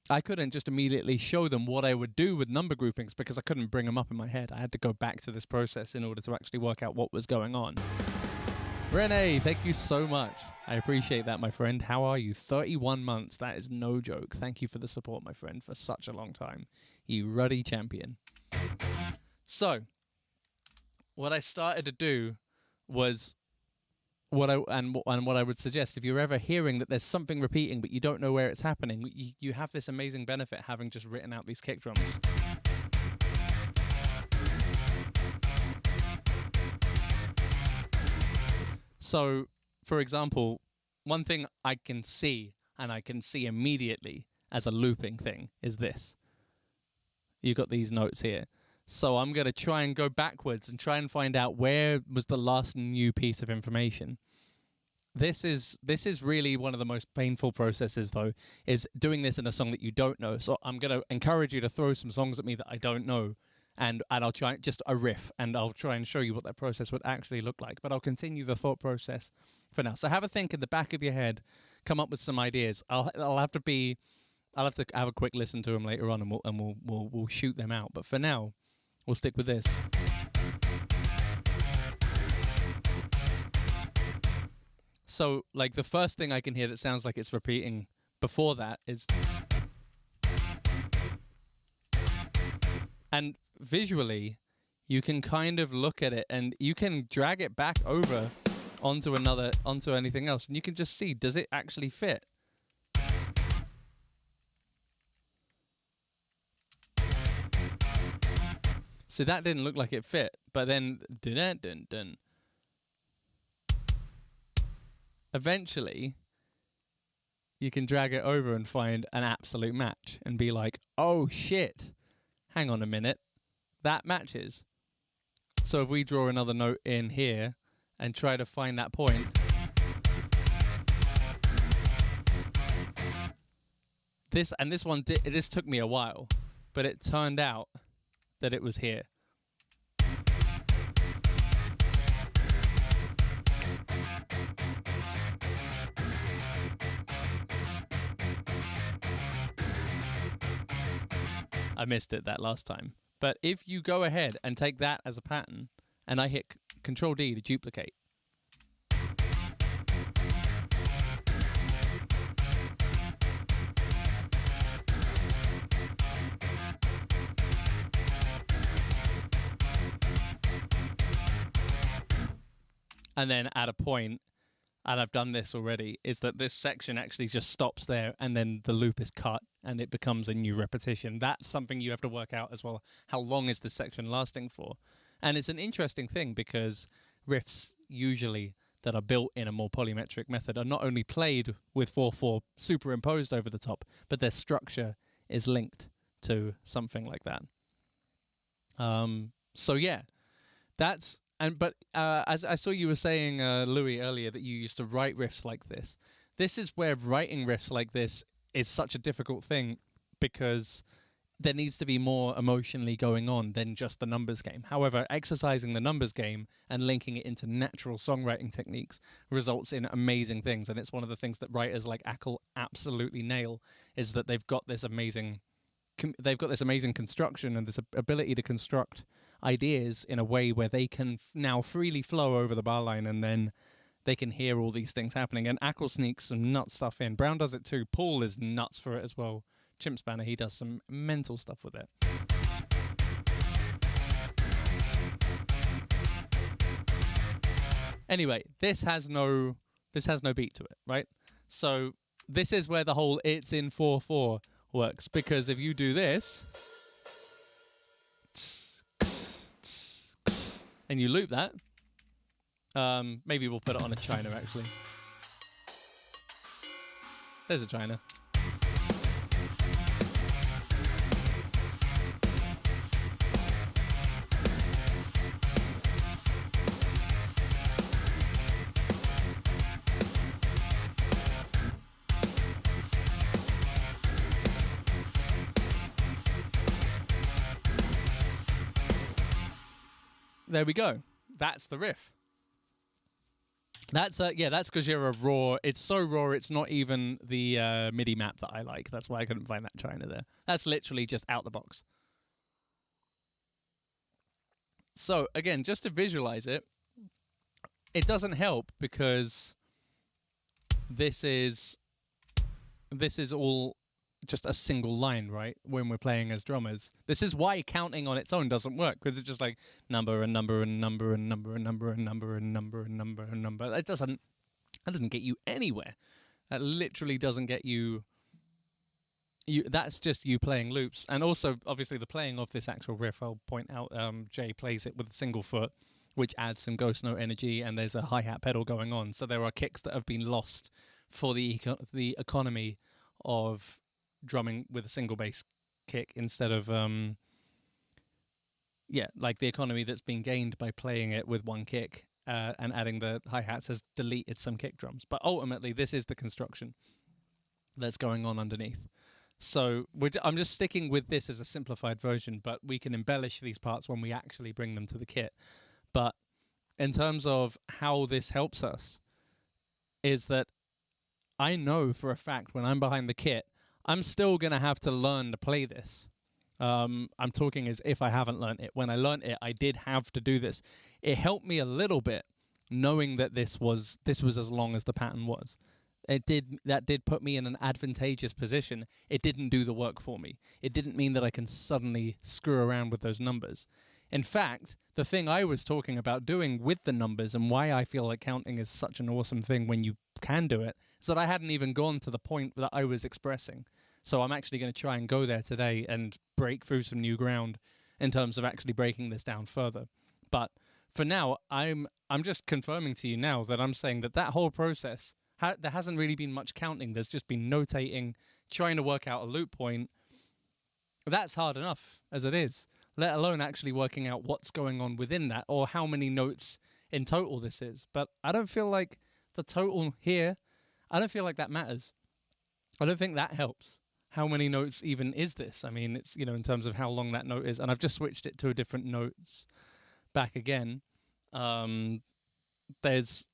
I couldn't just immediately show them what I would do with number groupings because I couldn't bring them up in my head. I had to go back to this process in order to actually work out what was going on. Renee, thank you so much. I appreciate that, my friend. How are you? 31 months. That is no joke. Thank you for the support, my friend, for such a long time. You ruddy champion. So, what I started to do was what I would suggest, if you're ever hearing that there's something repeating but you don't know where it's happening, you have this amazing benefit having just written out these kick drums. So, for example, one thing I can see, and I can see immediately as a looping thing, is this. You've got these notes here. So I'm going to try and go backwards and try and find out where was the last new piece of information. This is really one of the most painful processes, though, is doing this in a song that you don't know. So I'm going to encourage you to throw some songs at me that I don't know, and I'll try just a riff, and I'll try and show you what that process would actually look like. But I'll continue the thought process for now. So have a think in the back of your head, come up with some ideas. I'll have to have a quick listen to them later on, and we'll shoot them out. But for now, we'll stick with this. So, like, the first thing I can hear that sounds like it's repeating before that is... And visually, you can kind of look at it, and you can drag it back over onto anything else, and you can just see, does it actually fit? So that didn't look like it fit, but then dun dun dun. Eventually, you can drag it over and find an absolute match and be like, oh shit, hang on a minute, that matches. So if we draw another note in here and try to find that point, this took me a while, but it turned out that it was here. I missed it that last time. But if you go ahead and take that as a pattern, and I hit Control D to duplicate, and then at a point, and I've done this already, is that this section actually just stops there and then the loop is cut and it becomes a new repetition. That's something you have to work out as well. How long is this section lasting for? And it's an interesting thing because riffs usually that are built in a more polymetric method are not only played with 4/4 superimposed over the top, but their structure is linked to something like that. So yeah, that's... But as I saw you were saying, Louis, earlier, that you used to write riffs like this. This is where writing riffs like this is such a difficult thing because there needs to be more emotionally going on than just the numbers game. However, exercising the numbers game and linking it into natural songwriting techniques results in amazing things. And it's one of the things that writers like Ackle absolutely nail, is that they've got this amazing construction and this ability to construct ideas in a way where they can now freely flow over the bar line, and then they can hear all these things happening. And Ackle sneaks some nut stuff in. Brown does it too. Paul is nuts for it as well. Chimp Spanner, he does some mental stuff with it. Anyway, this has no beat to it, right? So this is where the whole it's in 4/4 works, because if you do this and you loop that, maybe we'll put it on a china actually. There's a china. There we go. That's the riff. That's because you're a raw. It's so raw. It's not even the MIDI map that I like. That's why I couldn't find that china there. That's literally just out the box. So again, just to visualize it, it doesn't help because this is all just a single line, right? When we're playing as drummers, this is why counting on its own doesn't work, because it's just like number and number and number and number and number and number and number and number and number. That doesn't get you anywhere. That literally doesn't get you. That's just you playing loops. And also, obviously, the playing of this actual riff, I'll point out, Jay plays it with a single foot, which adds some ghost note energy, and there's a hi-hat pedal going on. So there are kicks that have been lost for the economy of drumming with a single bass kick instead of like the economy that's been gained by playing it with one kick and adding the hi-hats has deleted some kick drums. But ultimately, this is the construction that's going on underneath. So I'm just sticking with this as a simplified version, but we can embellish these parts when we actually bring them to the kit. But in terms of how this helps us, is that I know for a fact when I'm behind the kit, I'm still going to have to learn to play this. I'm talking as if I haven't learned it. When I learned it, I did have to do this. It helped me a little bit knowing that this was as long as the pattern was. That did put me in an advantageous position. It didn't do the work for me. It didn't mean that I can suddenly screw around with those numbers. In fact, the thing I was talking about doing with the numbers and why I feel like counting is such an awesome thing when you can do it is that I hadn't even gone to the point that I was expressing. So I'm actually going to try and go there today and break through some new ground in terms of actually breaking this down further. But for now, I'm just confirming to you now that I'm saying that whole process, there hasn't really been much counting. There's just been notating, trying to work out a loop point. That's hard enough as it is, let alone actually working out what's going on within that or how many notes in total this is. But I don't feel like the total here, I don't feel like that matters. I don't think that helps. How many notes even is this? I mean, it's, you know, in terms of how long that note is. And I've just switched it to a different notes back again. There's,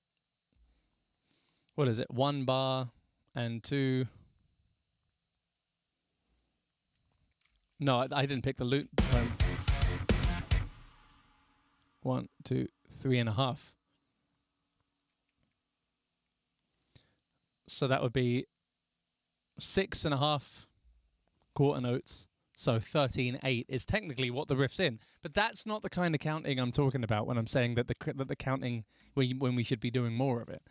what is it? 1 bar and 2. No, I didn't pick the loop. 1, 2, 3.5. So that would be 6.5 quarter notes. So 13/8 is technically what the riff's in, but that's not the kind of counting I'm talking about when I'm saying that the counting when we should be doing more of it.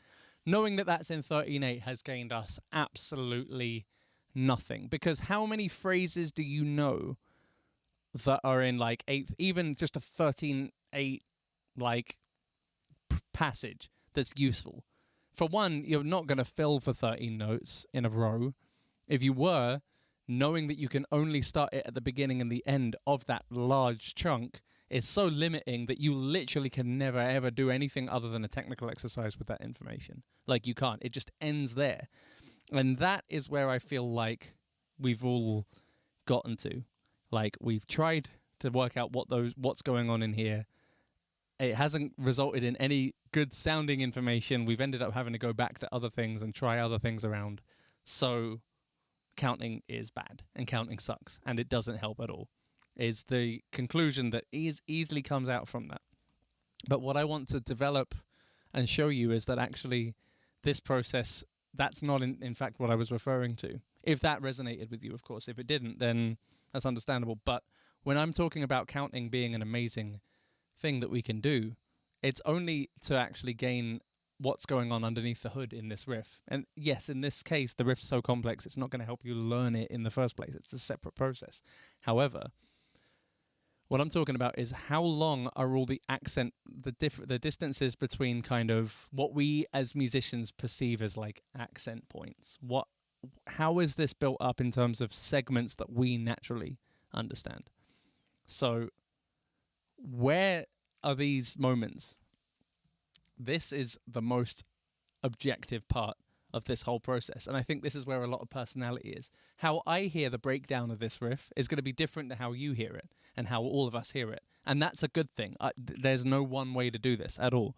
Knowing that that's in 13/8 has gained us absolutely nothing, because how many phrases do you know that are in like eighth, even just a 13/8 like passage that's useful? For one, you're not going to fill for 13 notes in a row. If you were, knowing that you can only start it at the beginning and the end of that large chunk is so limiting that you literally can never ever do anything other than a technical exercise with that information. Like, you can't. It just ends there. And that is where I feel like we've all gotten to. Like, we've tried to work out what's going on in here. It hasn't resulted in any good sounding information. We've ended up having to go back to other things and try other things around. So counting is bad and counting sucks and it doesn't help at all, is the conclusion that easily comes out from that. But what I want to develop and show you is that actually this process, that's not in fact what I was referring to. If that resonated with you, of course. If it didn't, then that's understandable. But when I'm talking about counting being an amazing thing that we can do, it's only to actually gain what's going on underneath the hood in this riff. And yes, in this case, the riff's so complex, it's not going to help you learn it in the first place. It's a separate process. However, what I'm talking about is how long are all the accent, the distances between kind of what we as musicians perceive as like accent points. How is this built up in terms of segments that we naturally understand? So where are these moments? This is the most objective part of this whole process. And I think this is where a lot of personality is. How I hear the breakdown of this riff is going to be different to how you hear it and how all of us hear it. And that's a good thing. There's no one way to do this at all.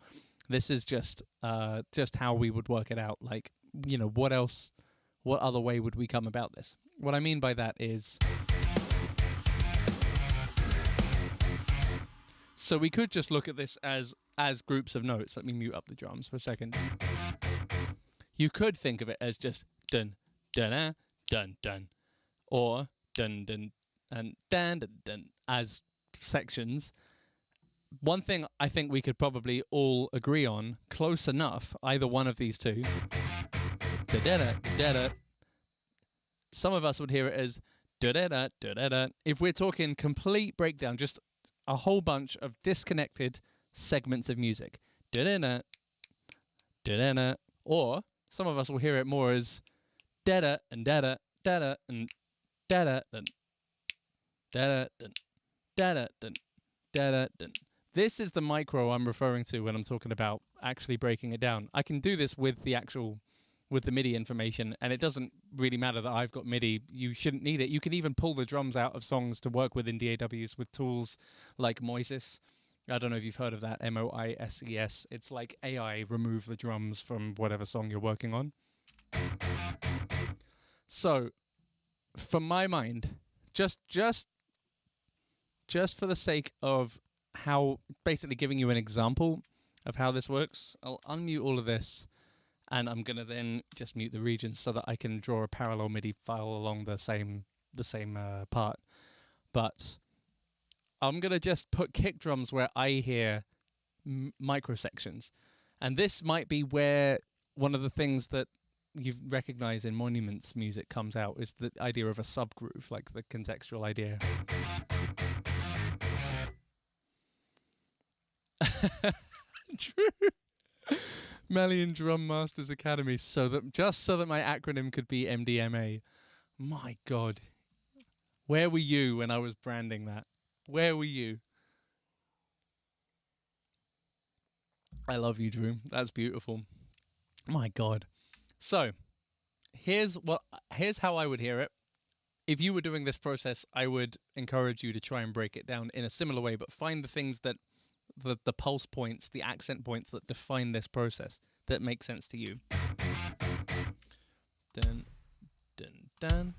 This is just how we would work it out. Like, you know, what other way would we come about this? What I mean by that is, so we could just look at this as groups of notes. Let me mute up the drums for a second. You could think of it as just dun, dun, dun, dun, or dun, dun, and dun, dun, dun, as sections. One thing I think we could probably all agree on, close enough, either one of these two. Da-da-da, da-da. Some of us would hear it as da-da-da, da-da-da. If we're talking complete breakdown, just a whole bunch of disconnected segments of music. Da-da-da, da-da-da. Or some of us will hear it more as da-da and da-da, da-da and da-da, da-da, da-da, da-da, da-da. This is the micro I'm referring to when I'm talking about actually breaking it down. I can do this with the MIDI information, and it doesn't really matter that I've got MIDI. You shouldn't need it. You can even pull the drums out of songs to work with in DAWs with tools like Moises. I don't know if you've heard of that, MOISES. It's like AI remove the drums from whatever song you're working on. So, for my mind, just for the sake of how, basically giving you an example of how this works, I'll unmute all of this, and I'm going to then just mute the regions so that I can draw a parallel MIDI file along the same part. But I'm going to just put kick drums where I hear microsections. And this might be where one of the things that you recognize in Monuments music comes out is the idea of a subgroove, like the contextual idea. True. Malian Drum Masters Academy, so that my acronym could be MDMA. My God. Where were you when I was branding that? Where were you? I love you, Drew. That's beautiful. My God. So, here's how I would hear it. If you were doing this process, I would encourage you to try and break it down in a similar way, but find the things that the pulse points, the accent points that define this process that make sense to you. Dun, dun, dun,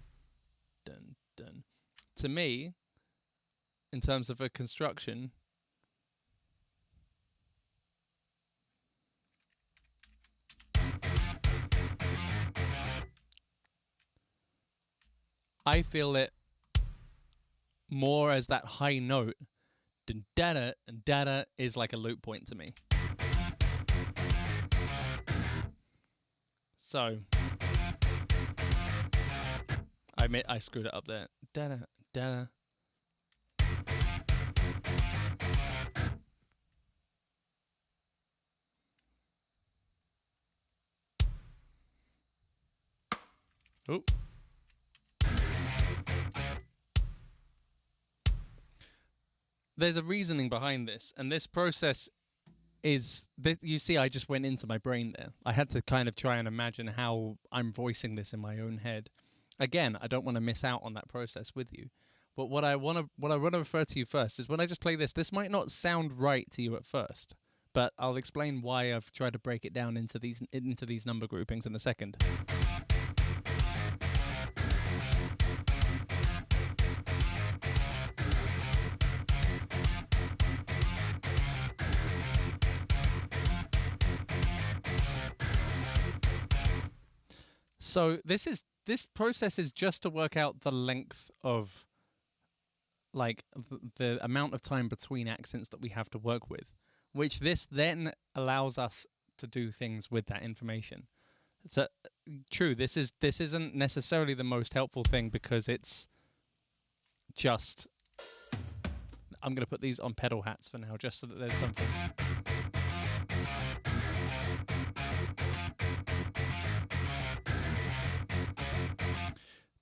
dun, dun. To me, in terms of a construction, I feel it more as that high note. Dun, da-da, and da-da is like a loop point to me. So, I screwed it up there. Da-da, da-da. Oh. There's a reasoning behind this, and this process is that you see, I just went into my brain there. I had to kind of try and imagine how I'm voicing this in my own head. Again, I don't want to miss out on that process with you. But what I want to refer to you first is when I just play this, this might not sound right to you at first, but I'll explain why I've tried to break it down into these number groupings in a second. So this process is just to work out the length of, like, the amount of time between accents that we have to work with, which this then allows us to do things with that information. So true, this isn't necessarily the most helpful thing because it's just, I'm going to put these on pedal hats for now just so that there's something.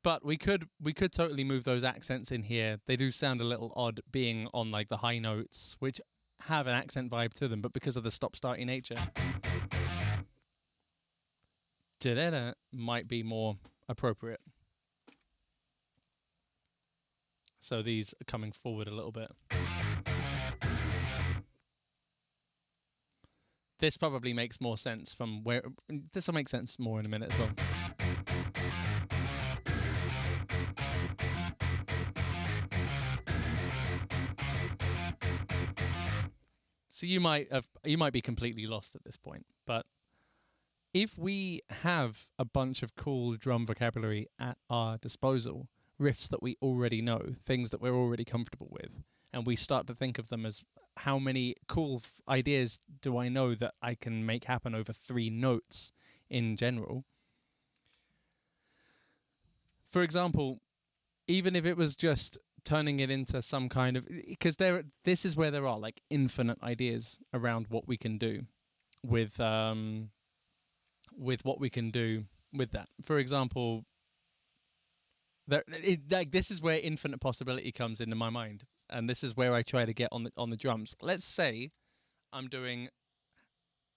But we could totally move those accents in here. They do sound a little odd being on like the high notes, which have an accent vibe to them, but because of the stop-starty nature, da-da-da might be more appropriate. So these are coming forward a little bit. This probably makes more sense from where... This will make sense more in a minute as well. So you might be completely lost at this point, but if we have a bunch of cool drum vocabulary at our disposal, riffs that we already know, things that we're already comfortable with, and we start to think of them as how many cool ideas do I know that I can make happen over 3 notes in general. For example, even if it was just turning it into some kind of, because this is where there are like infinite ideas around what we can do with what we can do with that. For example, this is where infinite possibility comes into my mind, and this is where I try to get on the drums. Let's say I'm doing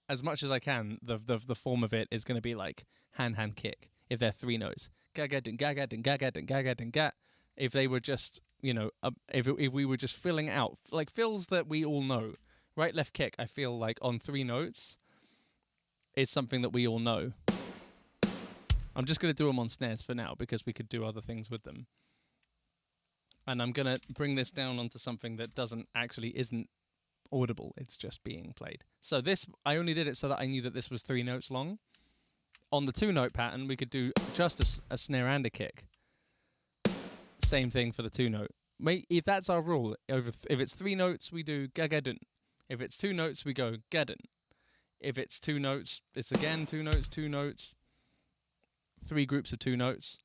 as much as I can. The form of it is going to be like hand kick if they're 3 notes. Gaga dun gaga dun gaga dun gaga dun ga. If they were just, you know, if we were just filling out like fills that we all know, right, left kick, I feel like on 3 notes is something that we all know. I'm just going to do them on snares for now because we could do other things with them. And I'm going to bring this down onto something that isn't audible. It's just being played. So this, I only did it so that I knew that this was 3 notes long. On the 2-note pattern, we could do just a snare and a kick. Same thing for the 2-note. if that's our rule, if it's 3 notes, we do gagadun. If it's 2 notes, we go gadun. If it's 2 notes, it's again 2 notes, 2 notes, 3 groups of 2 notes,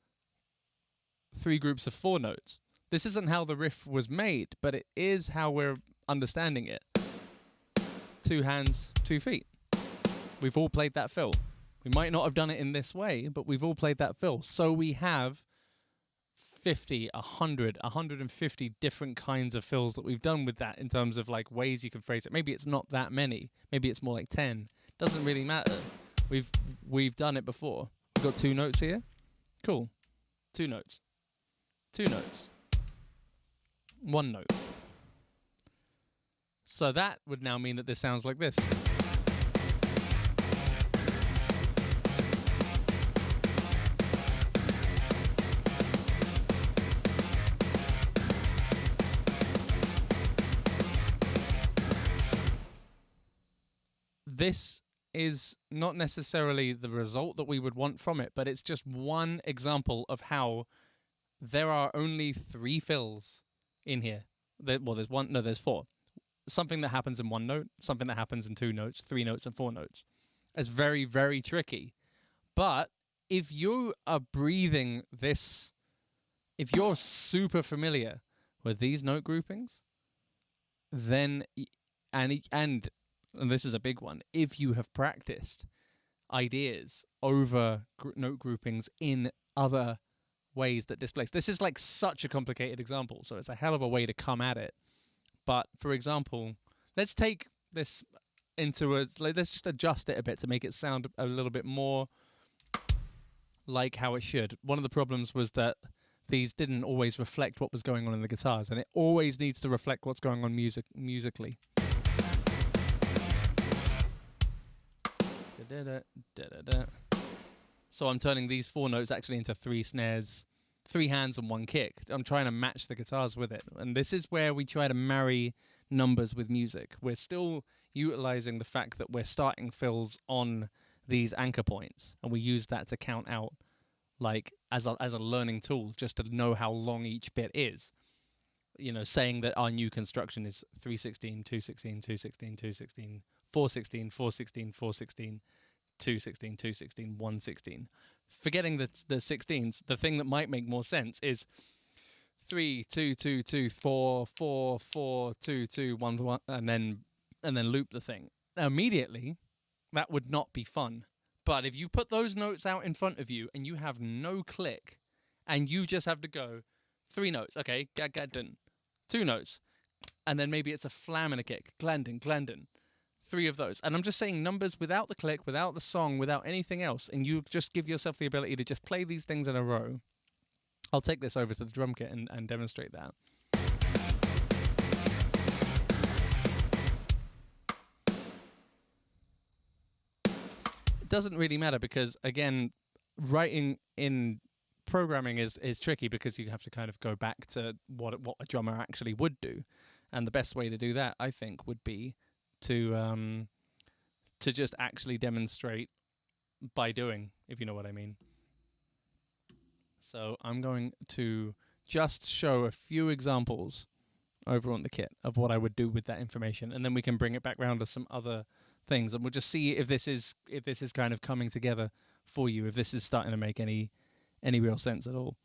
3 groups of 4 notes. This isn't how the riff was made, but it is how we're understanding it. 2 hands, 2 feet. We've all played that fill. We might not have done it in this way, but we've all played that fill. So we have 50, 100, 150 different kinds of fills that we've done with that in terms of like ways you can phrase it. Maybe it's not that many. Maybe it's more like 10. Doesn't really matter. We've done it before. We've got 2 notes here. Cool. 2 notes. 2 notes. 1 note. So that would now mean that this sounds like this. This is not necessarily the result that we would want from it, but it's just one example of how there are only 3 fills in here. There's one. No, there's 4. Something that happens in 1 note, something that happens in 2 notes, 3 notes, and 4 notes. It's very, very tricky. But if you are breathing this, if you're super familiar with these note groupings, then and this is a big one, if you have practiced ideas over note groupings in other ways that displace. This is like such a complicated example, so it's a hell of a way to come at it. But for example, let's take this into let's just adjust it a bit to make it sound a little bit more like how it should. One of the problems was that these didn't always reflect what was going on in the guitars, and it always needs to reflect what's going on musically. So I'm turning these 4 notes actually into 3 snares, 3 hands and 1 kick. I'm trying to match the guitars with it. And this is where we try to marry numbers with music. We're still utilizing the fact that we're starting fills on these anchor points, and we use that to count out, like as a learning tool, just to know how long each bit is. You know, saying that our new construction is 3/16, 2/16, 2/16, 2/16, 4/16, 4/16, 4/16, 2/16, 2/16, 1/16. Forgetting the 16s, the thing that might make more sense is 3, 2, 2, 2, 4, 4, 4, 2, 2, 1, 1, and then loop the thing. Now, immediately, that would not be fun. But if you put those notes out in front of you and you have no click, and you just have to go 3 notes, okay, dun, 2 notes, and then maybe it's a flam and a kick, Glendon. 3 of those. And I'm just saying numbers without the click, without the song, without anything else, and you just give yourself the ability to just play these things in a row. I'll take this over to the drum kit and demonstrate that. It doesn't really matter because, again, writing in programming is tricky because you have to kind of go back to what a drummer actually would do. And the best way to do that, I think, would be to just actually demonstrate by doing, if you know what I mean. So I'm going to just show a few examples over on the kit of what I would do with that information, and then we can bring it back round to some other things, and we'll just see if this is kind of coming together for you, if this is starting to make any real sense at all.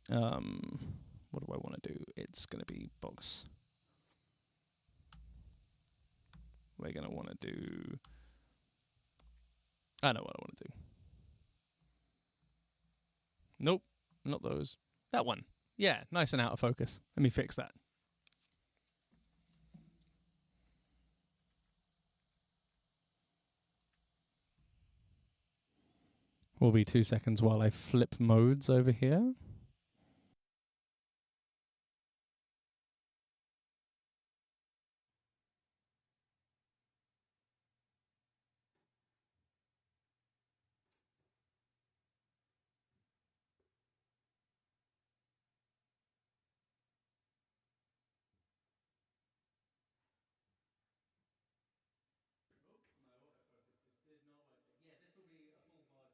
What do I want to do? It's going to be box. We're going to want to do... I know what I want to do. Nope, not those. That one. Yeah, nice and out of focus. Let me fix that. Will be 2 seconds while I flip modes over here. Yeah, this will be a full mod.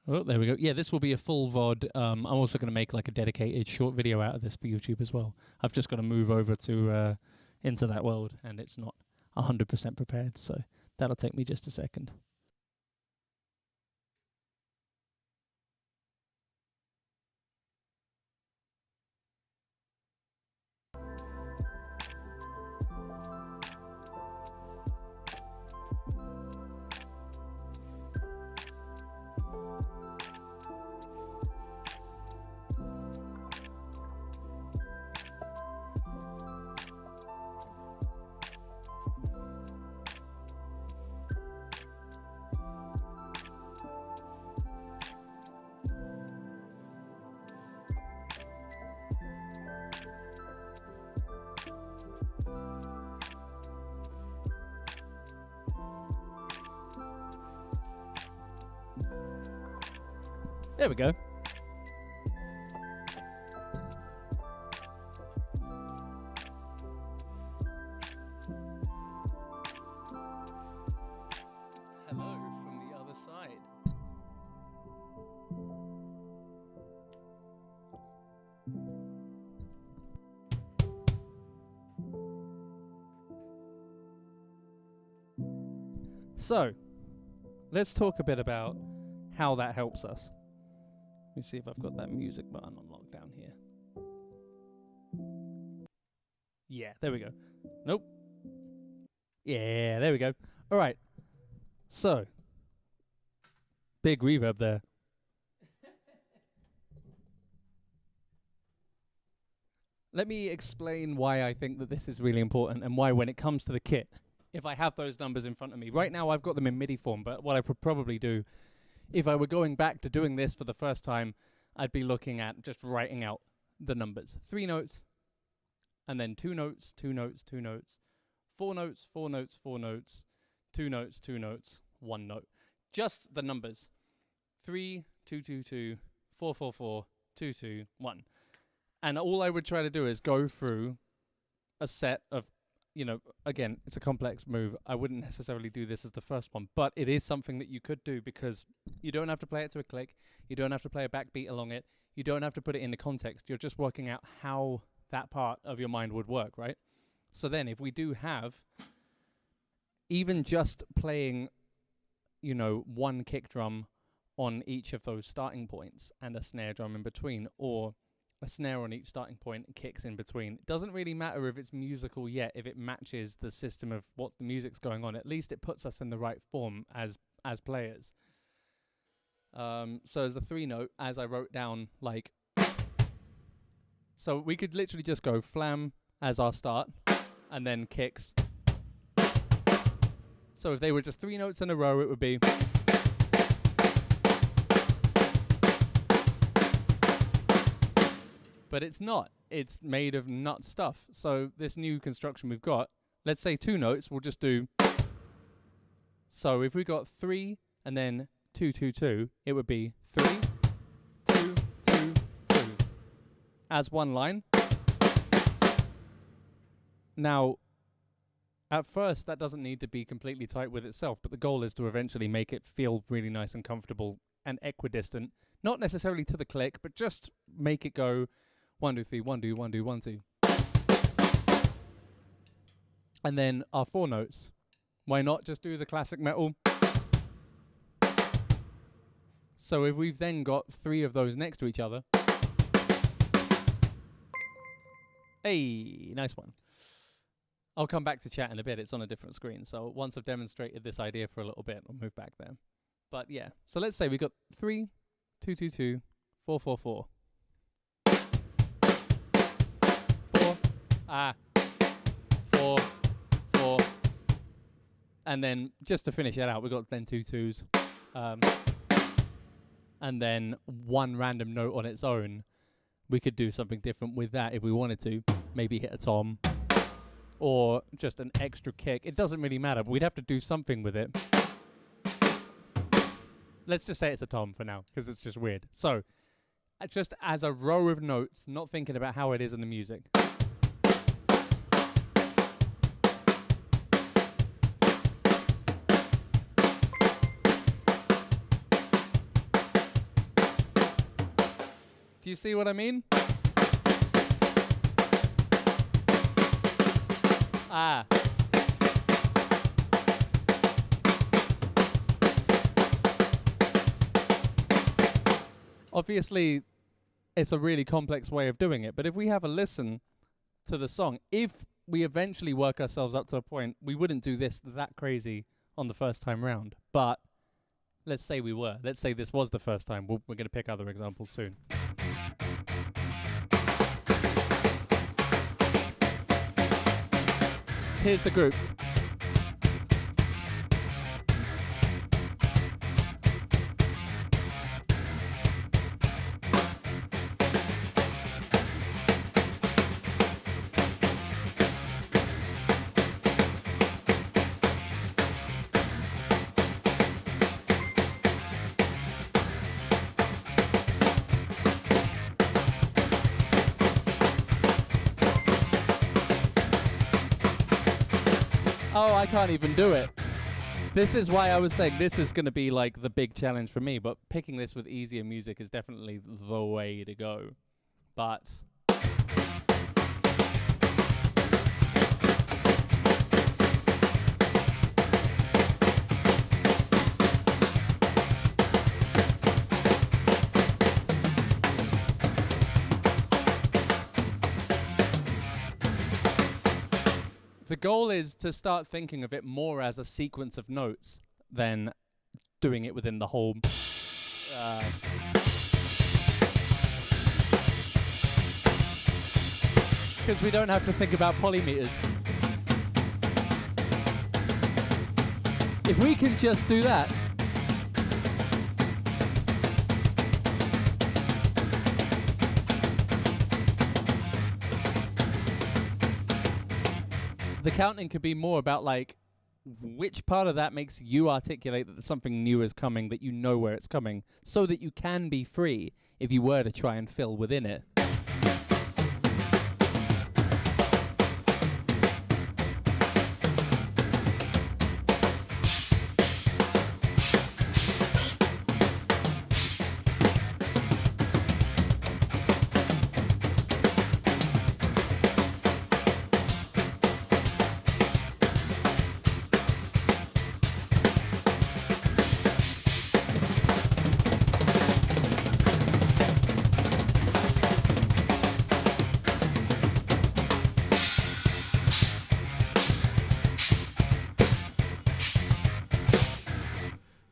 Oh, there we go. Yeah, this will be a full VOD. I'm also going to make like a dedicated short video out of this for YouTube as well. I've just got to move over to into that world, and it's not 100% prepared, so that'll take me just a second. There we go. Hello from the other side. So, let's talk a bit about how that helps us. Let me see if I've got that music button unlocked down here. Yeah, there we go. Nope. Yeah, there we go. All right. So, big reverb there. Let me explain why I think that this is really important and why when it comes to the kit, if I have those numbers in front of me. Right now I've got them in MIDI form, but what I would probably do, if I were going back to doing this for the first time, I'd be looking at just writing out the numbers. 3 notes, and then 2 notes, 2 notes, 2 notes, 4 notes, 4 notes, 4 notes, 2 notes, 2 notes, 1 note. Just the numbers. 3, 2, 2, 2, 4, 4, 4, 2, 2, 1. And all I would try to do is go through a set of, you know, again, it's a complex move. I wouldn't necessarily do this as the first one, but it is something that you could do because you don't have to play it to a click. You don't have to play a backbeat along it. You don't have to put it into context. You're just working out how that part of your mind would work, right? So then if we do have even just playing, you know, one kick drum on each of those starting points and a snare drum in between, or a snare on each starting point and kicks in between. It doesn't really matter if it's musical yet, if it matches the system of what the music's going on. At least it puts us in the right form as players. So as a 3 note, as I wrote down, like, so we could literally just go flam as our start and then kicks. So if they were just 3 notes in a row, it would be. But it's not. It's made of nut stuff. So this new construction we've got, let's say 2 notes, we'll just do. So if we got 3 and then 2, 2, 2, it would be 3, 2, 2, 2 as one line. Now, at first, that doesn't need to be completely tight with itself, but the goal is to eventually make it feel really nice and comfortable and equidistant. Not necessarily to the click, but just make it go 1, 2, 3, 1, 2, 1, 2, 1, 2. And then our 4 notes. Why not just do the classic metal? So if we've then got 3 of those next to each other. Hey, nice one. I'll come back to chat in a bit. It's on a different screen. So once I've demonstrated this idea for a little bit, I'll move back there. But yeah, so let's say we got 3, 2, 2, 2, 4, 4, 4. 4, 4. And then just to finish it out, we got then 2 2s. And then 1 random note on its own. We could do something different with that if we wanted to. Maybe hit a tom. Or just an extra kick. It doesn't really matter, but we'd have to do something with it. Let's just say it's a tom for now, because it's just weird. So, just as a row of notes, not thinking about how it is in the music. you see what I mean? Ah. Obviously, it's a really complex way of doing it, but if we have a listen to the song, if we eventually work ourselves up to a point, we wouldn't do this that crazy on the first time round. But let's say we were. Let's say this was the first time. We're going to pick other examples soon. Here's the groups. Oh, I can't even do it. This is why I was saying this is going to be like the big challenge for me, but picking this with easier music is definitely the way to go. But the goal is to start thinking of it more as a sequence of notes than doing it within the whole. Because we don't have to think about polymeters. If we can just do that. The counting could be more about like which part of that makes you articulate that something new is coming, that you know where it's coming, so that you can be free if you were to try and fill within it.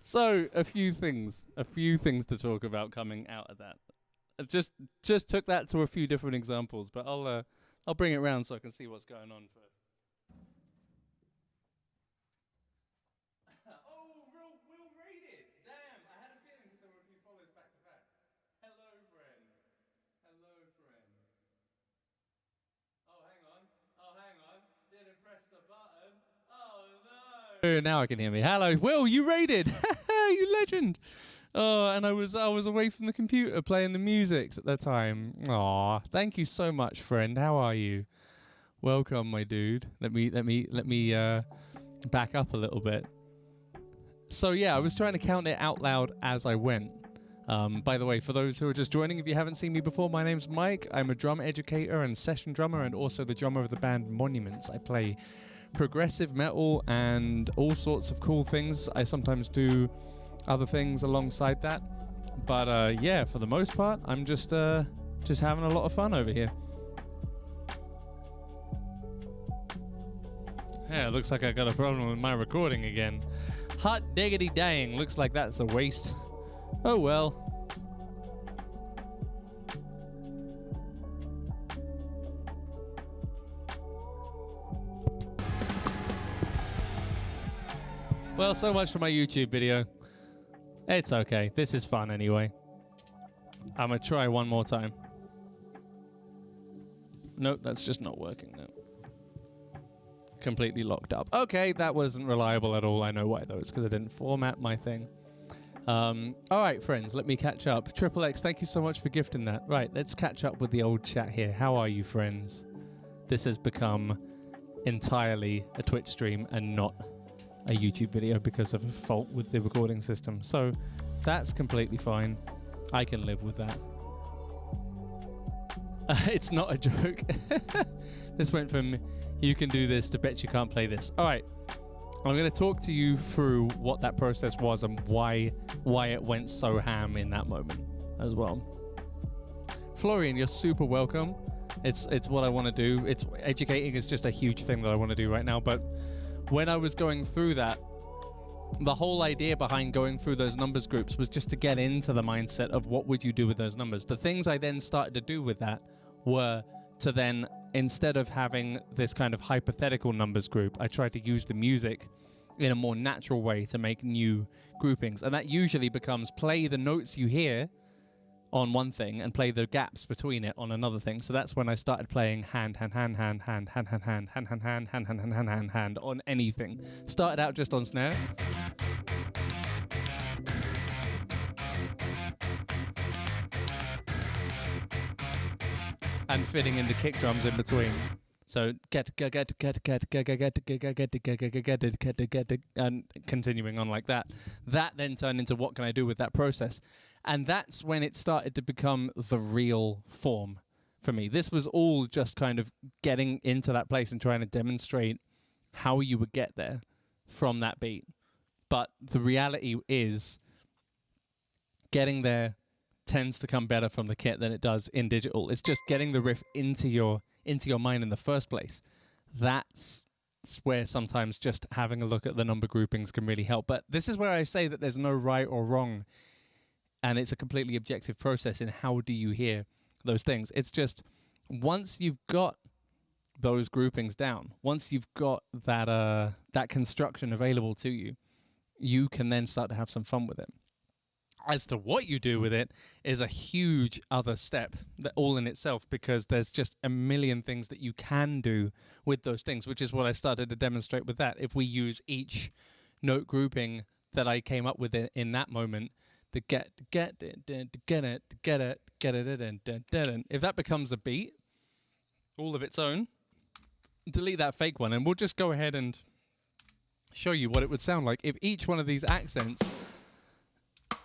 So a few things to talk about coming out of that. I just took that to a few different examples, but I'll bring it round so I can see what's going on first. Oh, Will rated. Damn, I had a feeling because there were a few follows back to back. Hello, friend. Hello, friend. Oh, hang on. Didn't press the button. Oh no! Now I can hear me. Hello, Will. You raided. You legend. Oh, and I was away from the computer playing the music at that time. Aw, thank you so much, friend. How are you? Welcome, my dude. Let me back up a little bit. So yeah, I was trying to count it out loud as I went. By the way, for those who are just joining, if you haven't seen me before, my name's Mike. I'm a drum educator and session drummer, and also the drummer of the band Monuments. I play progressive metal and all sorts of cool things. I sometimes do other things alongside that, but yeah, for the most part, I'm just having a lot of fun over here. Yeah, it looks like I got a problem with my recording again. Hot diggity dang, looks like that's a waste. Oh well. Well, so much for my YouTube video. It's okay. This is fun anyway. I'm gonna try one more time. Nope, that's just not working now. Completely locked up. Okay, that wasn't reliable at all. I know why though. It's because I didn't format my thing. All right, friends, let me catch up. Triple X, thank you so much for gifting that. Right, let's catch up with the old chat here. How are you, friends? This has become entirely a Twitch stream and not a YouTube video because of a fault with the recording system. So that's completely fine. I can live with that. It's not a joke. This went from you can do this to bet you can't play this. All right. I'm going to talk to you through what that process was and why it went so ham in that moment as well. Florian, you're super welcome. It's what I want to do. It's educating is just a huge thing that I want to do right now. But when I was going through that, the whole idea behind going through those numbers groups was just to get into the mindset of what would you do with those numbers. The things I then started to do with that were to then, instead of having this kind of hypothetical numbers group, I tried to use the music in a more natural way to make new groupings. And that usually becomes play the notes you hear on one thing and play the gaps between it on another thing. So that's when I started playing hand, hand, hand, hand, hand, hand, hand, hand, hand, hand, hand, hand, hand, hand, hand, hand, hand on anything. Started out just on snare. And fitting in the kick drums in between. So and continuing on like that. That then turned into what can I do with that process? And that's when it started to become the real form for me. This was all just kind of getting into that place and trying to demonstrate how you would get there from that beat. But the reality is getting there tends to come better from the kit than it does in digital. It's just getting the riff into your mind in the first place. That's where sometimes just having a look at the number groupings can really help. But this is where I say that there's no right or wrong, and it's a completely objective process in how do you hear those things. It's just once you've got those groupings down, once you've got that construction available to you, you can then start to have some fun with it. As to what you do with it is a huge other step, that all in itself, because there's just a million things that you can do with those things, which is what I started to demonstrate with that. If we use each note grouping that I came up with in that moment, the get it, if that becomes a beat all of its own, delete that fake one, and we'll just go ahead and show you what it would sound like if each one of these accents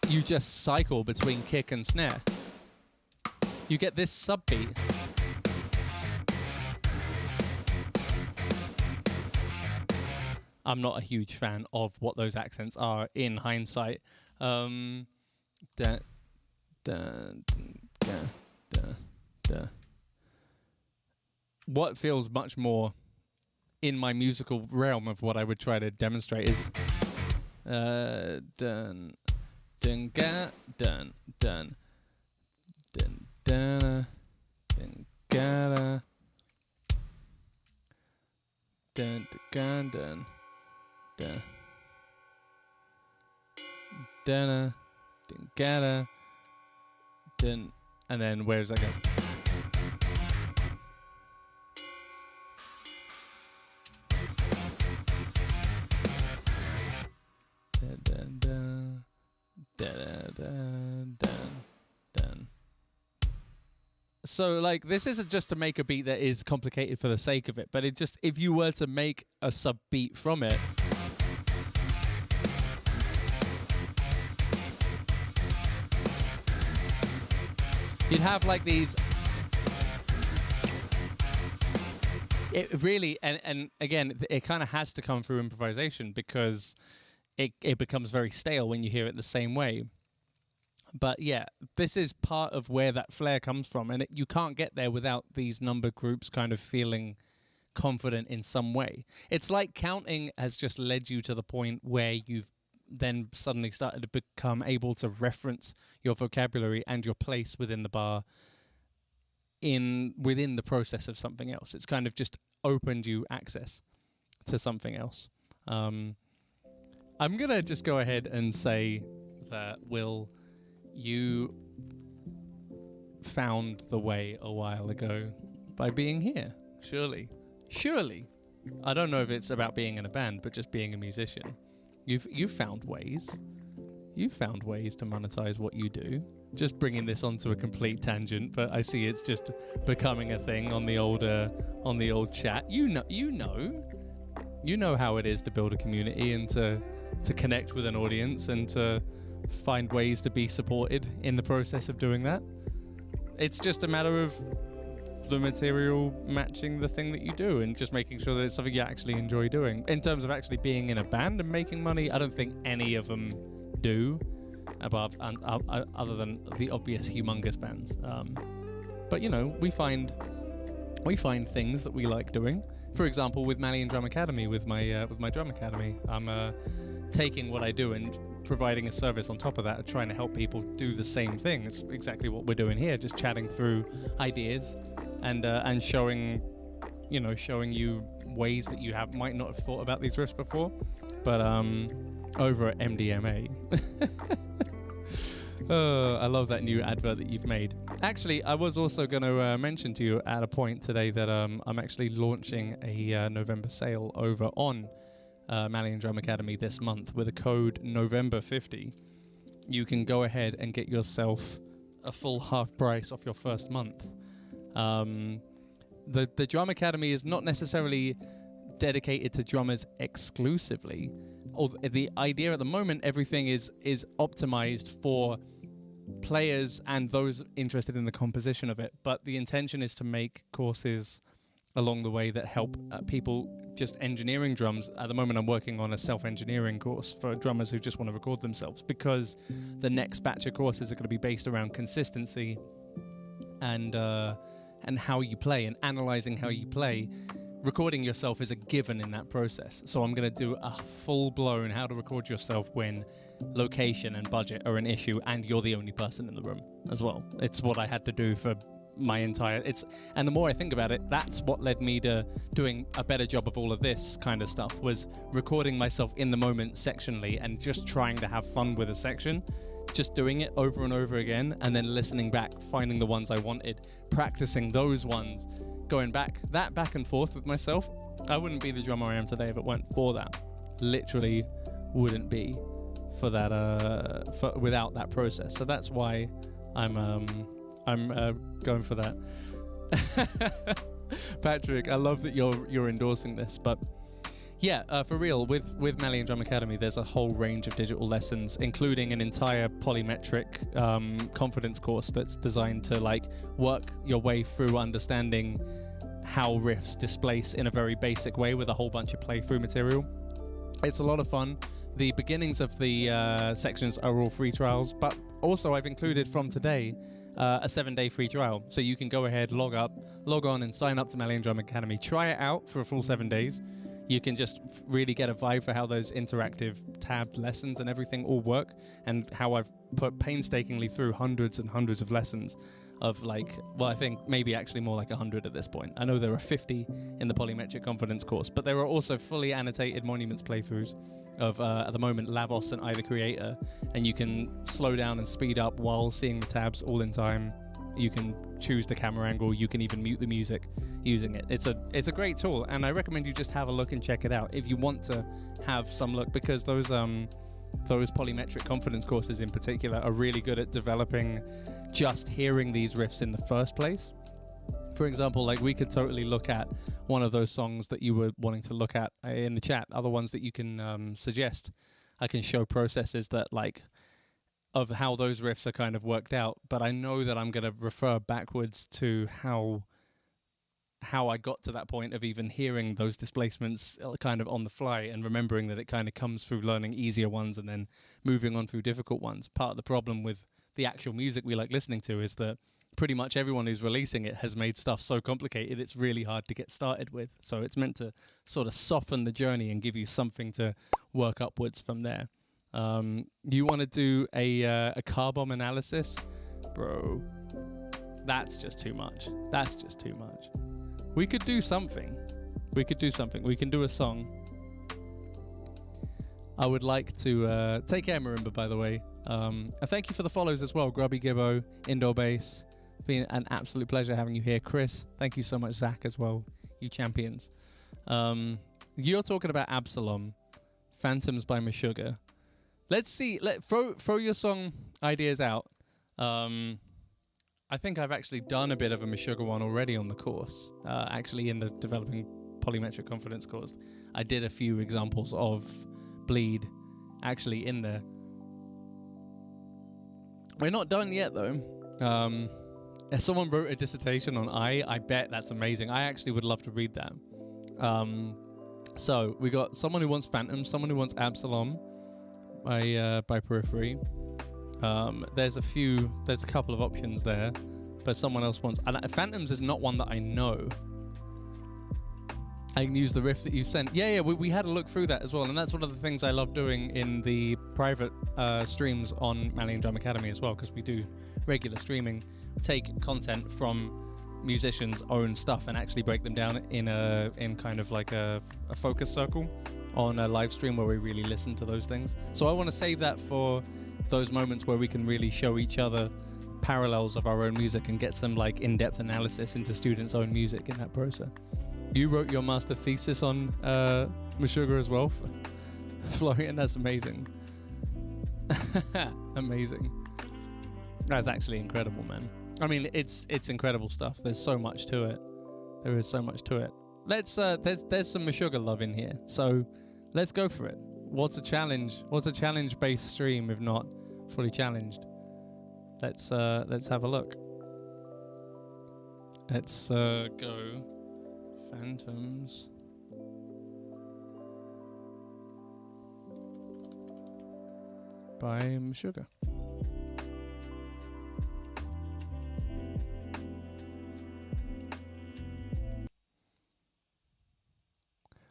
you just cycle between kick and snare. You get this subbeat. I'm not a huge fan of what those accents are in hindsight. What feels much more in my musical realm of what I would try to demonstrate is dun dun ga dun dun dun dun dun ga dun dun dun dun dun dun ga dun, and then where does that go? Dun dun dun. Dun, dun, dun, dun. So like this isn't just to make a beat that is complicated for the sake of it, but it just, if you were to make a sub beat from it, you'd have like these, it really, and again, it kind of has to come through improvisation, because it becomes very stale when you hear it the same way. But yeah, this is part of where that flair comes from, and you can't get there without these number groups kind of feeling confident in some way. It's like counting has just led you to the point where you've then suddenly started to become able to reference your vocabulary and your place within the bar within the process of something else. It's kind of just opened you access to something else. I'm going to just go ahead and say that, Will, you found the way a while ago by being here. Surely. I don't know if it's about being in a band, but just being a musician. You've found ways. You've found ways to monetize what you do. Just bringing this onto a complete tangent, but I see it's just becoming a thing on the old chat. You know how it is to build a community and to connect with an audience and to find ways to be supported in the process of doing that. It's just a matter of the material matching the thing that you do, and just making sure that it's something you actually enjoy doing. In terms of actually being in a band and making money, I don't think any of them do, other than the obvious humongous bands. But you know, we find things that we like doing. For example, with Malian Drum Academy, with my drum academy, I'm taking what I do and providing a service on top of that, and trying to help people do the same thing. It's exactly what we're doing here, just chatting through ideas and showing you ways that you might not have thought about these riffs before. But over at MDMA. I love that new advert that you've made. Actually, I was also going to mention to you at a point today that I'm actually launching a November sale over on Malian Drum Academy this month with a code November50. You can go ahead and get yourself a full half price off your first month. The Drum Academy is not necessarily dedicated to drummers exclusively. The idea at the moment, everything is optimized for players and those interested in the composition of it, but the intention is to make courses along the way that help people just engineering drums. At the moment, I'm working on a self-engineering course for drummers who just want to record themselves, because the next batch of courses are going to be based around consistency and how you play and analyzing how you play. Recording yourself is a given in that process. So I'm going to do a full-blown how to record yourself when location and budget are an issue and you're the only person in the room as well. It's what I had to do for my entire... And the more I think about it, that's what led me to doing a better job of all of this kind of stuff, was recording myself in the moment sectionally and just trying to have fun with a section. Just doing it over and over again, and then listening back, finding the ones I wanted, practicing those ones, going back and forth with myself. I wouldn't be the drummer I am today if it weren't for that. Literally wouldn't be for that without that process. So that's why I'm going for that. Patrick, I love that you're endorsing this, but yeah, for real, with Malian Drum Academy, there's a whole range of digital lessons, including an entire polymetric confidence course that's designed to work your way through understanding how riffs displace in a very basic way with a whole bunch of playthrough material. It's a lot of fun. The beginnings of the sections are all free trials, but also I've included from today a 7-day free trial. So you can go ahead, log on and sign up to Malian Drum Academy. Try it out for a full 7 days. You can just really get a vibe for how those interactive tabbed lessons and everything all work, and how I've put painstakingly through hundreds and hundreds of lessons of I think maybe actually more like 100 at this point. I know there are 50 in the Polymetric Confidence course, but there are also fully annotated Monuments playthroughs of, at the moment, Lavos and Either Creator, and you can slow down and speed up while seeing the tabs all in time. You can choose the camera angle. You can even mute the music using it. It's a great tool, and I recommend you just have a look and check it out if you want to have some look, because those polymetric confidence courses in particular are really good at developing just hearing these riffs in the first place. For example, we could totally look at one of those songs that you were wanting to look at in the chat, other ones that you can suggest. I can show processes that of how those riffs are kind of worked out, but I know that I'm going to refer backwards to how I got to that point of even hearing those displacements kind of on the fly, and remembering that it kind of comes through learning easier ones and then moving on through difficult ones. Part of the problem with the actual music we like listening to is that pretty much everyone who's releasing it has made stuff so complicated it's really hard to get started with. So it's meant to sort of soften the journey and give you something to work upwards from there. You want to do a car bomb analysis? Bro, that's just too much. That's just too much. We could do something. We can do a song. I would like to take care, Marimba, by the way. Thank you for the follows as well. Grubby Gibbo, Indoor Bass. Been an absolute pleasure having you here. Chris, thank you so much. Zach as well. You champions. You're talking about Absalom, Phantoms by Meshuggah. Let's see. Throw your song ideas out. I think I've actually done a bit of a Meshuggah one already on the course. Actually, in the Developing Polymetric Confidence course, I did a few examples of bleed actually in there. We're not done yet, though. If someone wrote a dissertation on I bet that's amazing. I actually would love to read that. So we got someone who wants Phantom, someone who wants Absalom by Periphery. There's a couple of options there, but someone else wants. And Phantoms is not one that I know. I can use the riff that you sent. Yeah, we had a look through that as well, and that's one of the things I love doing in the private streams on Malian Drum Academy as well, because we do regular streaming, take content from musicians' own stuff and actually break them down in kind of like a focus circle on a live stream where we really listen to those things. So I want to save that for those moments where we can really show each other parallels of our own music and get some like in-depth analysis into students' own music in that process. You wrote your master thesis on Meshuggah as well, Florian. That's amazing. Amazing. That's actually incredible, man. I mean, it's incredible stuff. There's so much to it. There is so much to it. Let's there's some Meshuggah love in here, so let's go for it. What's a challenge? What's a challenge-based stream if not fully challenged? Let's have a look. Let's go Phantoms. By Meshuggah.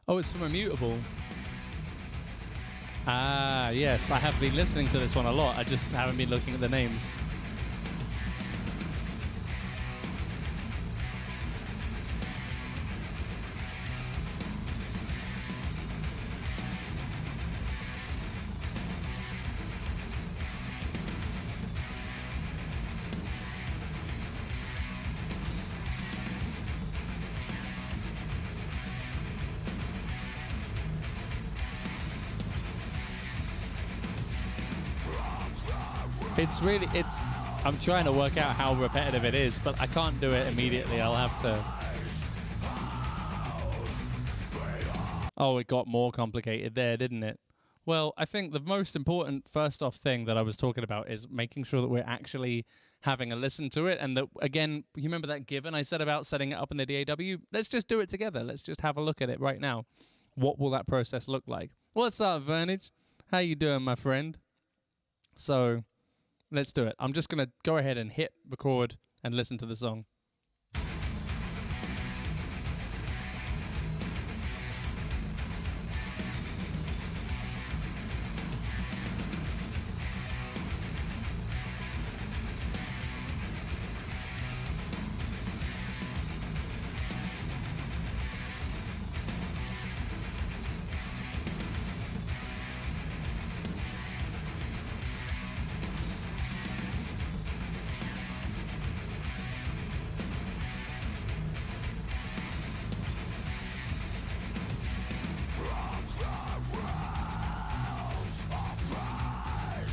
Oh, it's from Immutable. Ah, yes. I have been listening to this one a lot. I just haven't been looking at the names. I'm trying to work out how repetitive it is, but I can't do it immediately. I'll have to. Oh, it got more complicated there, didn't it? Well, I think the most important first off thing that I was talking about is making sure that we're actually having a listen to it. And that, again, you remember that given I said about setting it up in the DAW? Let's just do it together. Let's just have a look at it right now. What will that process look like? What's up, Vernage? How you doing, my friend? So let's do it. I'm just going to go ahead and hit record and listen to the song.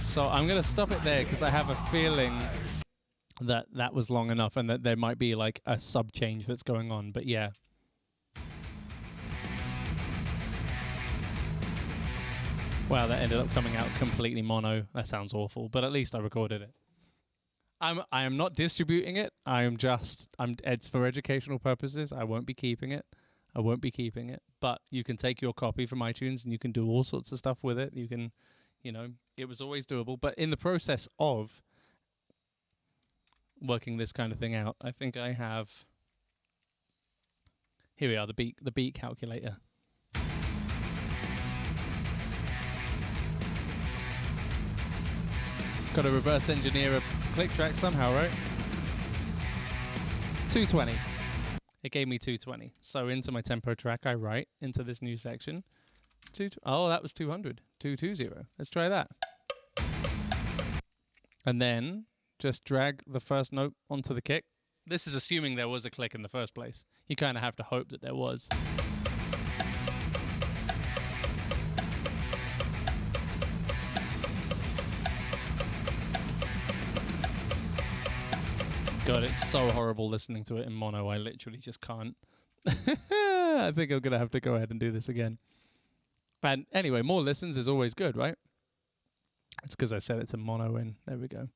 So I'm going to stop it there because I have a feeling that that was long enough and that there might be like a sub change that's going on. But yeah. Wow, that ended up coming out completely mono. That sounds awful, but at least I recorded it. I am not distributing it. It's for educational purposes. I won't be keeping it. But you can take your copy from iTunes and you can do all sorts of stuff with it. You can, it was always doable. But in the process of working this kind of thing out, I think I have, here we are, the beat calculator. Got to reverse engineer a click track somehow, right? 220. It gave me 220. So into my tempo track, I write into this new section. Oh, that was 200. 220. Let's try that. And then just drag the first note onto the kick. This is assuming there was a click in the first place. You kind of have to hope that there was. God, it's so horrible listening to it in mono. I literally just can't. I think I'm going to have to go ahead and do this again. And anyway, more listens is always good, right? It's because I said it's a mono in. There we go.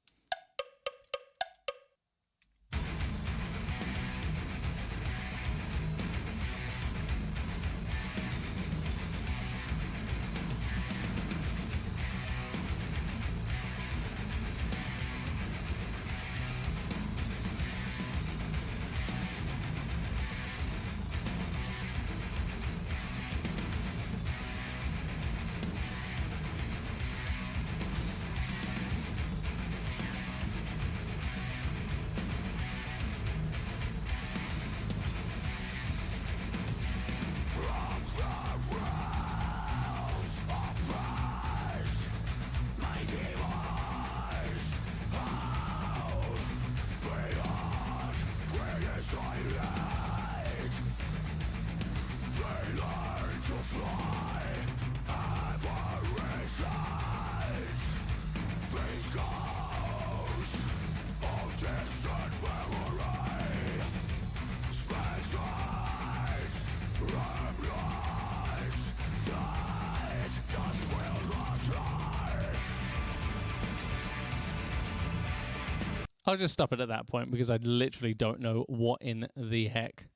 I'll just stop it at that point because I literally don't know what in the heck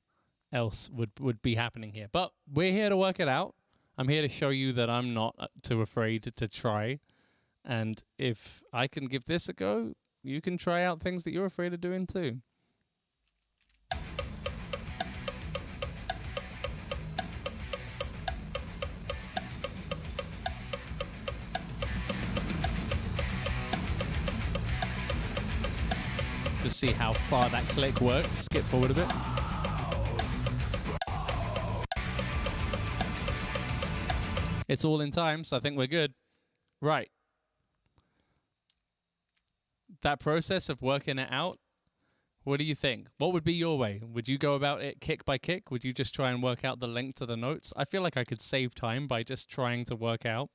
else would be happening here. But we're here to work it out. I'm here to show you that I'm not too afraid to try. And if I can give this a go, you can try out things that you're afraid of doing too. Just see how far that click works. Skip forward a bit. It's all in time, so I think we're good. Right. That process of working it out, what do you think? What would be your way? Would you go about it kick by kick? Would you just try and work out the length of the notes? I feel like I could save time by just trying to work out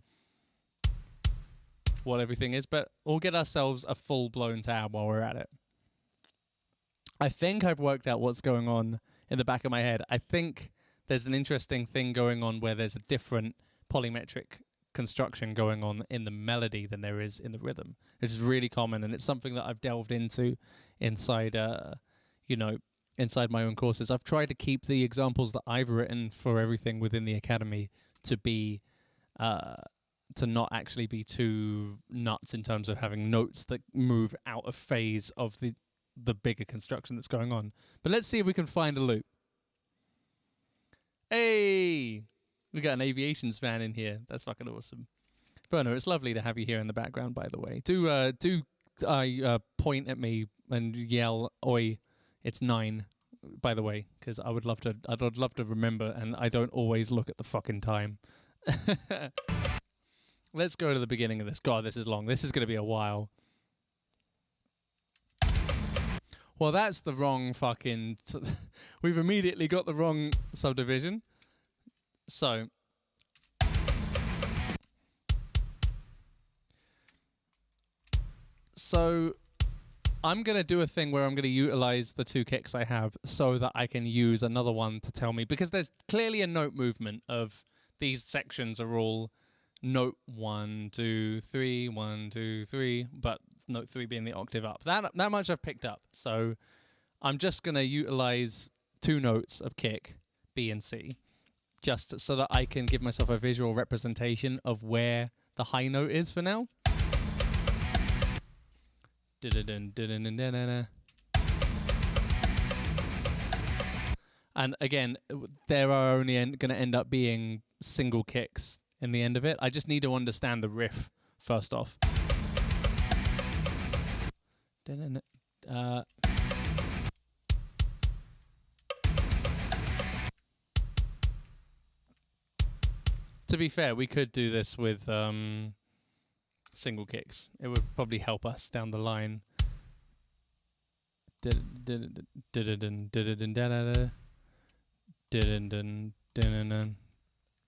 what everything is, but we'll get ourselves a full-blown tab while we're at it. I think I've worked out what's going on in the back of my head. I think there's an interesting thing going on where there's a different polymetric construction going on in the melody than there is in the rhythm. This is really common, and it's something that I've delved into inside, inside my own courses. I've tried to keep the examples that I've written for everything within the academy to be, to not actually be too nuts in terms of having notes that move out of phase of the bigger construction that's going on. But let's see if we can find a loop. Hey! We got an aviations fan in here. That's fucking awesome. Berno, it's lovely to have you here in the background, by the way. Do point at me and yell, "Oi, it's 9," by the way, because I'd love to remember, and I don't always look at the fucking time. Let's go to the beginning of this. God, this is long. This is going to be a while. Well, that's the wrong fucking... We've immediately got the wrong subdivision. So I'm going to do a thing where I'm going to utilize the two kicks I have so that I can use another one to tell me, because there's clearly a note movement of these sections are all note 1, 2, 3, 1, 2, 3, but note 3 being the octave up. That much I've picked up. So I'm just going to utilize two notes of kick, B and C, just so that I can give myself a visual representation of where the high note is for now. And again, there are only going to end up being single kicks in the end of it. I just need to understand the riff first off. To be fair, we could do this with single kicks. It would probably help us down the line.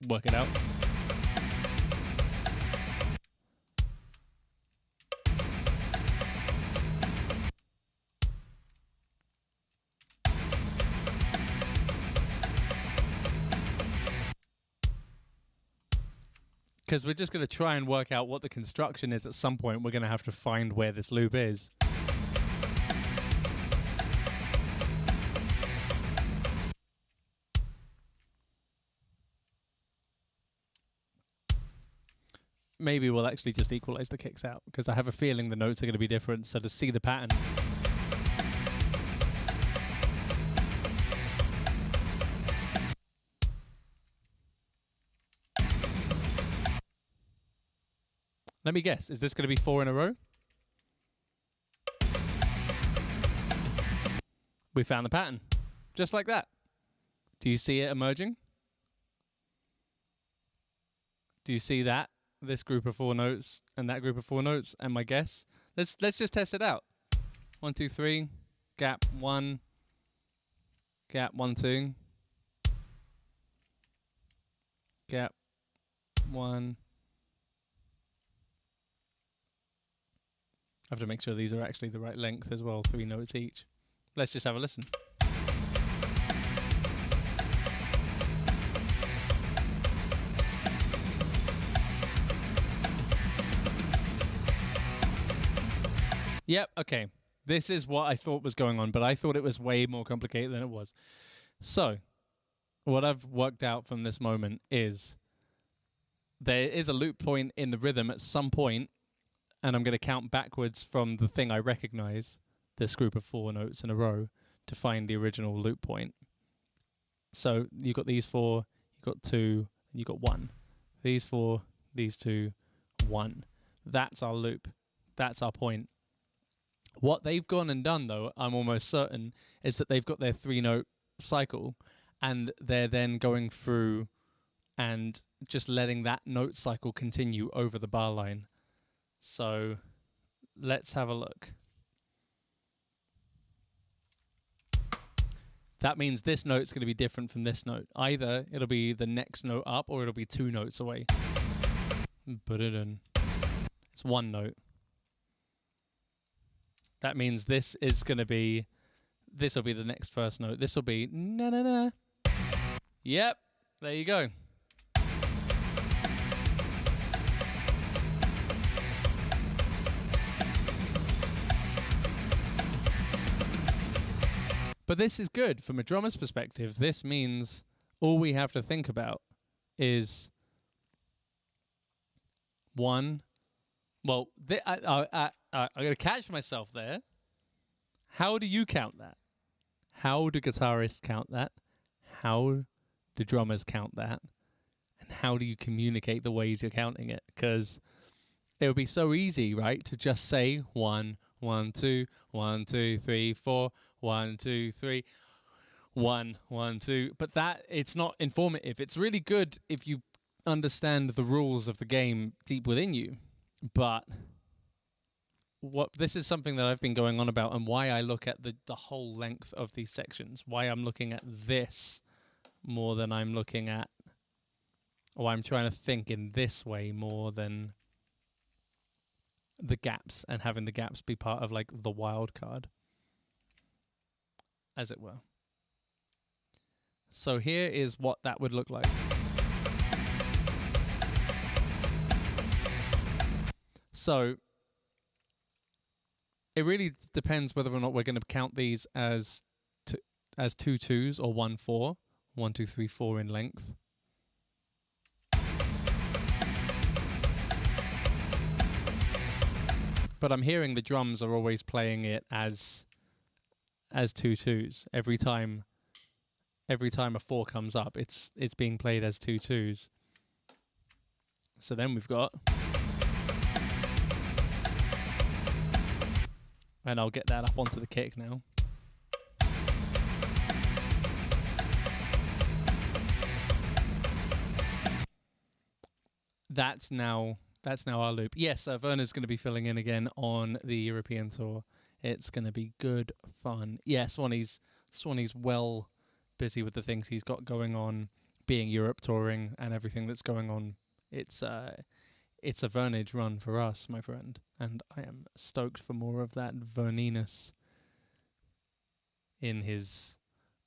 Work it out. Because we're just going to try and work out what the construction is. At some point, we're going to have to find where this loop is. Maybe we'll actually just equalize the kicks out, because I have a feeling the notes are going to be different. So to see the pattern... Let me guess, is this going to be 4 in a row? We found the pattern. Just like that. Do you see it emerging? Do you see that? This group of 4 notes and that group of 4 notes and my guess? Let's just test it out. 1, 2, 3. Gap 1. Gap 1, 2. Gap 1. I have to make sure these are actually the right length as well, 3 notes each. Let's just have a listen. Yep, okay. This is what I thought was going on, but I thought it was way more complicated than it was. So, what I've worked out from this moment is there is a loop point in the rhythm at some point, and I'm going to count backwards from the thing I recognize, this group of 4 notes in a row, to find the original loop point. So you've got these 4, you've got 2, you've got 1. These 4, these 2, 1. That's our loop. That's our point. What they've gone and done, though, I'm almost certain, is that they've got their 3-note cycle, and they're then going through and just letting that note cycle continue over the bar line. So let's have a look. That means this note's going to be different from this note. Either it'll be the next note up or it'll be 2 notes away. Put it in. It's 1 note. That means this is going to be, this will be the next first note. This will be na na na. Yep, there you go. But this is good from a drummer's perspective. This means all we have to think about is 1. Well, I'm going to catch myself there. How do you count that? How do guitarists count that? How do drummers count that? And how do you communicate the ways you're counting it? Because it would be so easy, right, to just say 1, 1, 2, 1, 2, 3, 4, 1, 2, 3, 1, 1, 2. But that, it's not informative. It's really good if you understand the rules of the game deep within you. But this is something that I've been going on about, and why I look at the whole length of these sections, why I'm looking at this more than I'm looking at, or I'm trying to think in this way more than the gaps, and having the gaps be part of like the wild card, as it were. So here is what that would look like. So it really depends whether or not we're going to count these as 2 2s or 1 4, 1 2 3 4 in length. But I'm hearing the drums are always playing it as 2 2s. Every time a 4 comes up, it's being played as 2 2s. So then we've got, and I'll get that up onto the kick now. That's now our loop. Yes, Werner's going to be filling in again on the European tour. It's going to be good fun. Yeah, Swanee's well busy with the things he's got going on, being Europe touring and everything that's going on. It's a Vernage run for us, my friend, and I am stoked for more of that Verniness in his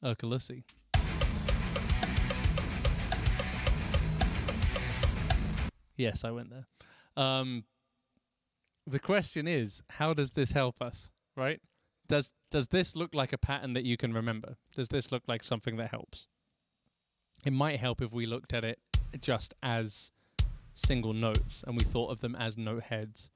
Urkelussi. Yes, I went there. The question is, how does this help us, right? Does this look like a pattern that you can remember? Does this look like something that helps? It might help if we looked at it just as single notes and we thought of them as note heads.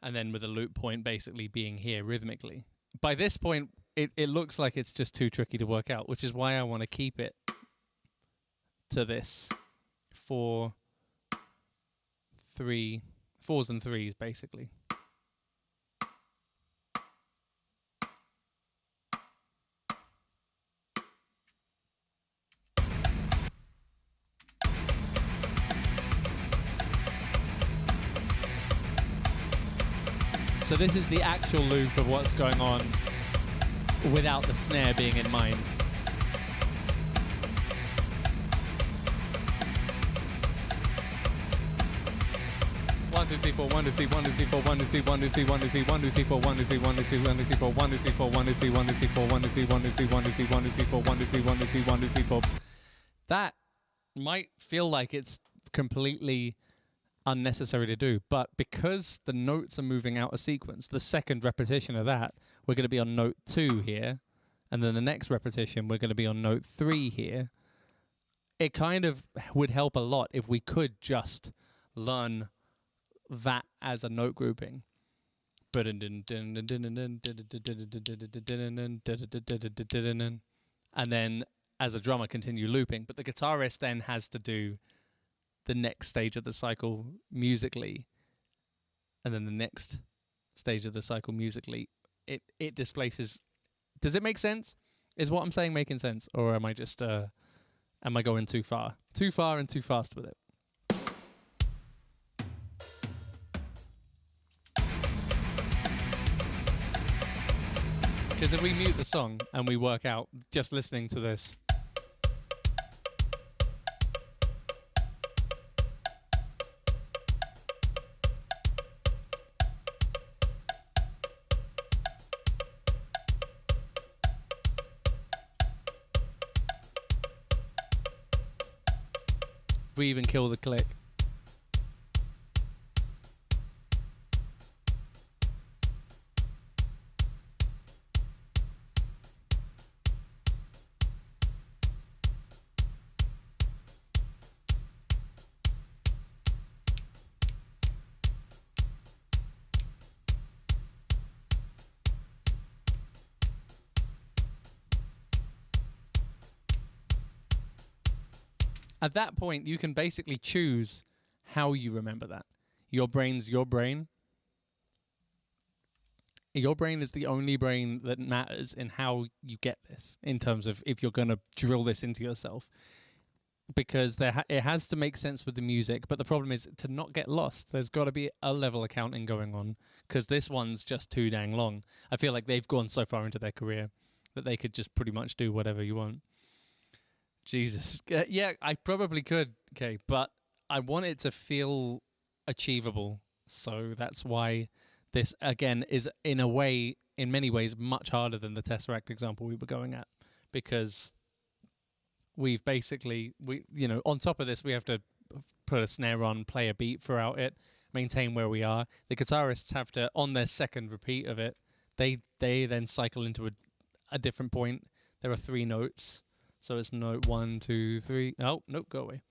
And then with a loop point basically being here rhythmically. By this point, it looks like it's just too tricky to work out, which is why I want to keep it to this 4 3 4s and 3s basically. So this is the actual loop of what's going on without the snare being in mind. One, two, three, four, 1, 2, 3, 1, 2, 3, 4, 1, 2, 3, 1, 2, 3, 1, 2, 3, 1, 2, 3, 4, 1, 2, 3, 1, 2, 3, 1, 2, 3, 4, 1, 2, 3, 4, 1, 2, 3, 1, 2, 3, 4, 1, 2, 3, 1, 2, 3, 1, 2, 3, 1, 2, 3, 1, 2, 3, 4, 1, 2, 3, 1, 2, 3, 4. That might feel like it's completely unnecessary to do. But because the notes are moving out of sequence, the second repetition of that, we're going to be on note 2 here. And then the next repetition, we're going to be on note 3 here. It kind of would help a lot if we could just learn that as a note grouping. And then as a drummer continue looping. But the guitarist then has to do the next stage of the cycle musically, and then the next stage of the cycle musically. It displaces. Does it make sense? Is what I'm saying making sense? Or am I just am I going too far? Too far and too fast with it? Because if we mute the song and we work out just listening to this, we even kill the click. At that point, you can basically choose how you remember that. Your brain's your brain. Your brain is the only brain that matters in how you get this, in terms of if you're going to drill this into yourself. Because it has to make sense with the music, but the problem is to not get lost. There's got to be a level accounting going on, because this one's just too dang long. I feel like they've gone so far into their career that they could just pretty much do whatever you want. Jesus. Yeah, I probably could, okay, but I want it to feel achievable. So that's why this, again, is in many ways, much harder than the Tesseract example we were going at. Because we've basically, on top of this, we have to put a snare on, play a beat throughout it, maintain where we are. The guitarists have to, on their second repeat of it, they then cycle into a different point. There are 3 notes. So it's note 1, 2, 3. Oh, nope, go away.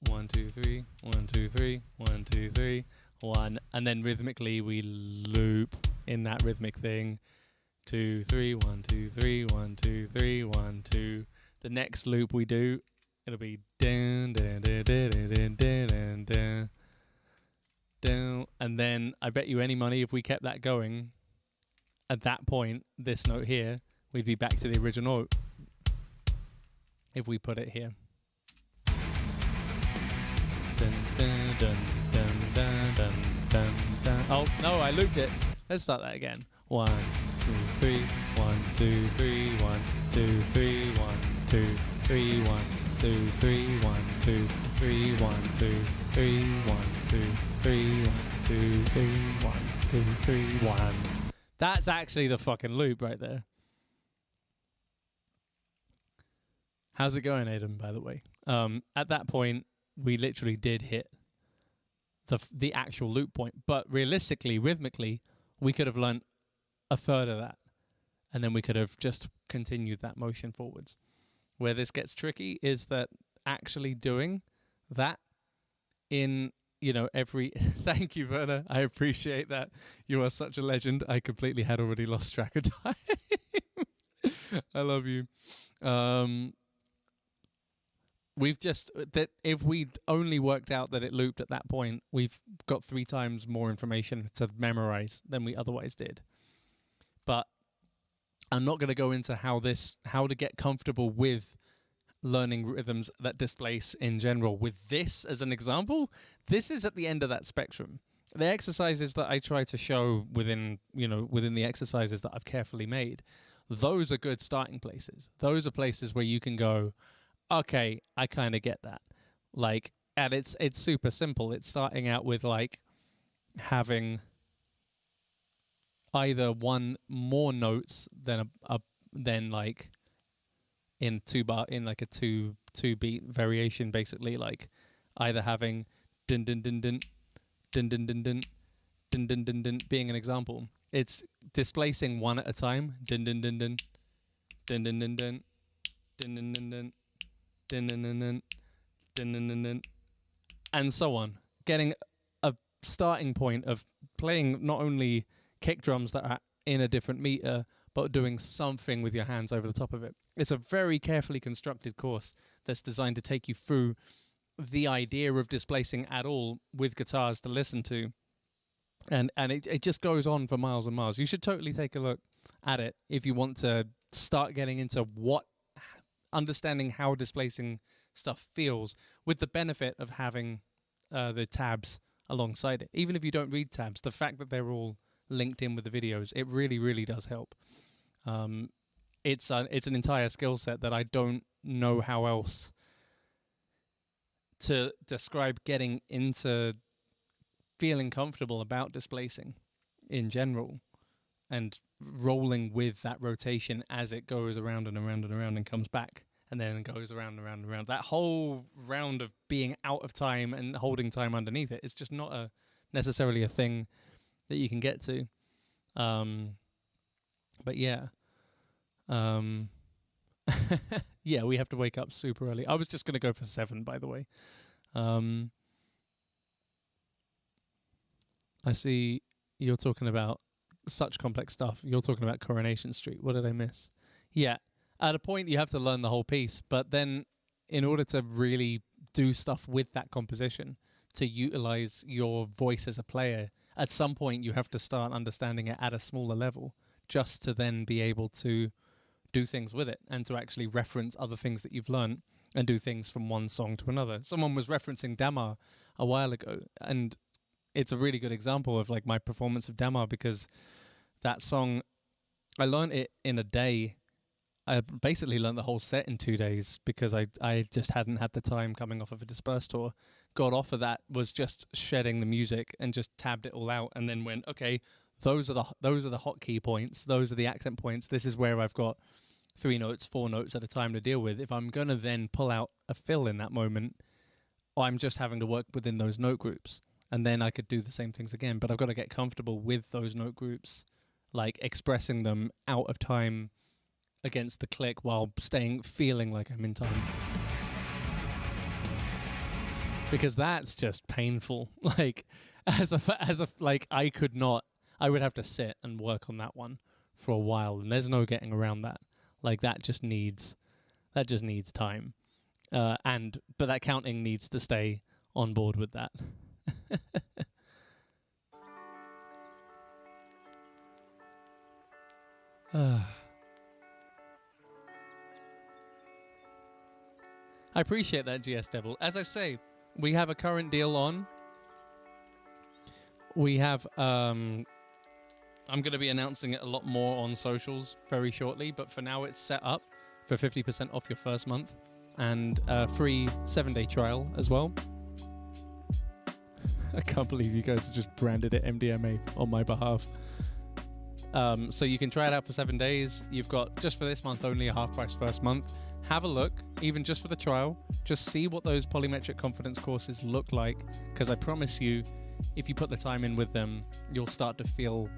1, 2, 3, 1, 2, 3, 1, 2, 3, 1. And then rhythmically we loop in that rhythmic thing. 2, 3, 1, 2, 3, 1, 2, 3, 1, 2. The next loop we do, it'll be dun, dun, dun, dun, dun, dun, dun, dun, dun. And then I bet you any money if we kept that going, at that point, this note here, we'd be back to the original note. If we put it here. Dun, dun, dun, dun, dun, dun, dun, dun. Oh, no, I looped it. Let's start that again. 1, 2, 3, 1, 2, 3, 1, 2, 3, 1, 2, 3, 1, 2, 3, 1, 2, 3, 1, 2, 3, 1, 2, 3, 1, 2, 3, 1, 2, 3, 1. That's actually the fucking loop right there. How's it going, Aidan, by the way? At that point, we literally did hit the actual loop point. But realistically, rhythmically, we could have learnt a third of that. And then we could have just continued that motion forwards. Where this gets tricky is that actually doing that in, every... Thank you, Werner. I appreciate that. You are such a legend. I completely had already lost track of time. I love you. We've just, that if we'd only worked out that it looped at that point, we've got 3 times more information to memorize than we otherwise did. But I'm not going to go into how to get comfortable with learning rhythms that displace in general. With this as an example, this is at the end of that spectrum. The exercises that I try to show within the exercises that I've carefully made, those are good starting places. Those are places where you can go, okay, I kind of get that. And it's super simple. It's starting out with having either one more notes than in 2 bar, in a two beat variation, basically either having din din din din din din din din din din din din being an example. It's displacing one at a time. Din din din din din din din din din din din din din din din din din din din, and so on. Getting a starting point of playing not only kick drums that are in a different meter, but doing something with your hands over the top of it. It's a very carefully constructed course that's designed to take you through the idea of displacing at all with guitars to listen to. And it just goes on for miles and miles. You should totally take a look at it if you want to start getting into understanding how displacing stuff feels, with the benefit of having the tabs alongside it. Even if you don't read tabs, the fact that they're all linked in with the videos, it really, really does help. It's an entire skill set that I don't know how else to describe getting into feeling comfortable about displacing in general and rolling with that rotation as it goes around and around and around and comes back and then goes around and around and around. That whole round of being out of time and holding time underneath it is just not necessarily a thing that you can get to. But yeah. Yeah, we have to wake up super early. I was just going to go for 7, by the way. I see you're talking about such complex stuff. You're talking about Coronation Street. What did I miss? Yeah, at a point you have to learn the whole piece, but then in order to really do stuff with that composition, to utilize your voice as a player, at some point you have to start understanding it at a smaller level, just to then be able to do things with it and to actually reference other things that you've learned and do things from one song to another. Someone was referencing Damar a while ago, and it's a really good example of like my performance of Damar, because that song, I learned it in a day. I basically learned the whole set in 2 days because I just hadn't had the time coming off of a Disperse tour. Got off of that, was just shedding the music and just tabbed it all out, and then went, okay, those are the hotkey points, those are the accent points. This is where I've got 3 notes, 4 notes at a time to deal with. If I'm gonna then pull out a fill in that moment, I'm just having to work within those note groups, and then I could do the same things again. But I've got to get comfortable with those note groups, like expressing them out of time against the click while feeling like I'm in time. Because that's just painful. Like I would have to sit and work on that one for a while, and there's no getting around that. Like that just needs time. But that counting needs to stay on board with that. I appreciate that, GS Devil. As I say, we have a current deal on. We have I'm going to be announcing it a lot more on socials very shortly, but for now it's set up for 50% off your first month and a free 7-day trial as well. I can't believe you guys just branded it MDMA on my behalf. So you can try it out for 7 days. You've got, just for this month, only a half price first month. Have a look, even just for the trial. Just see what those polymetric confidence courses look like, because I promise you, if you put the time in with them, you'll start to feel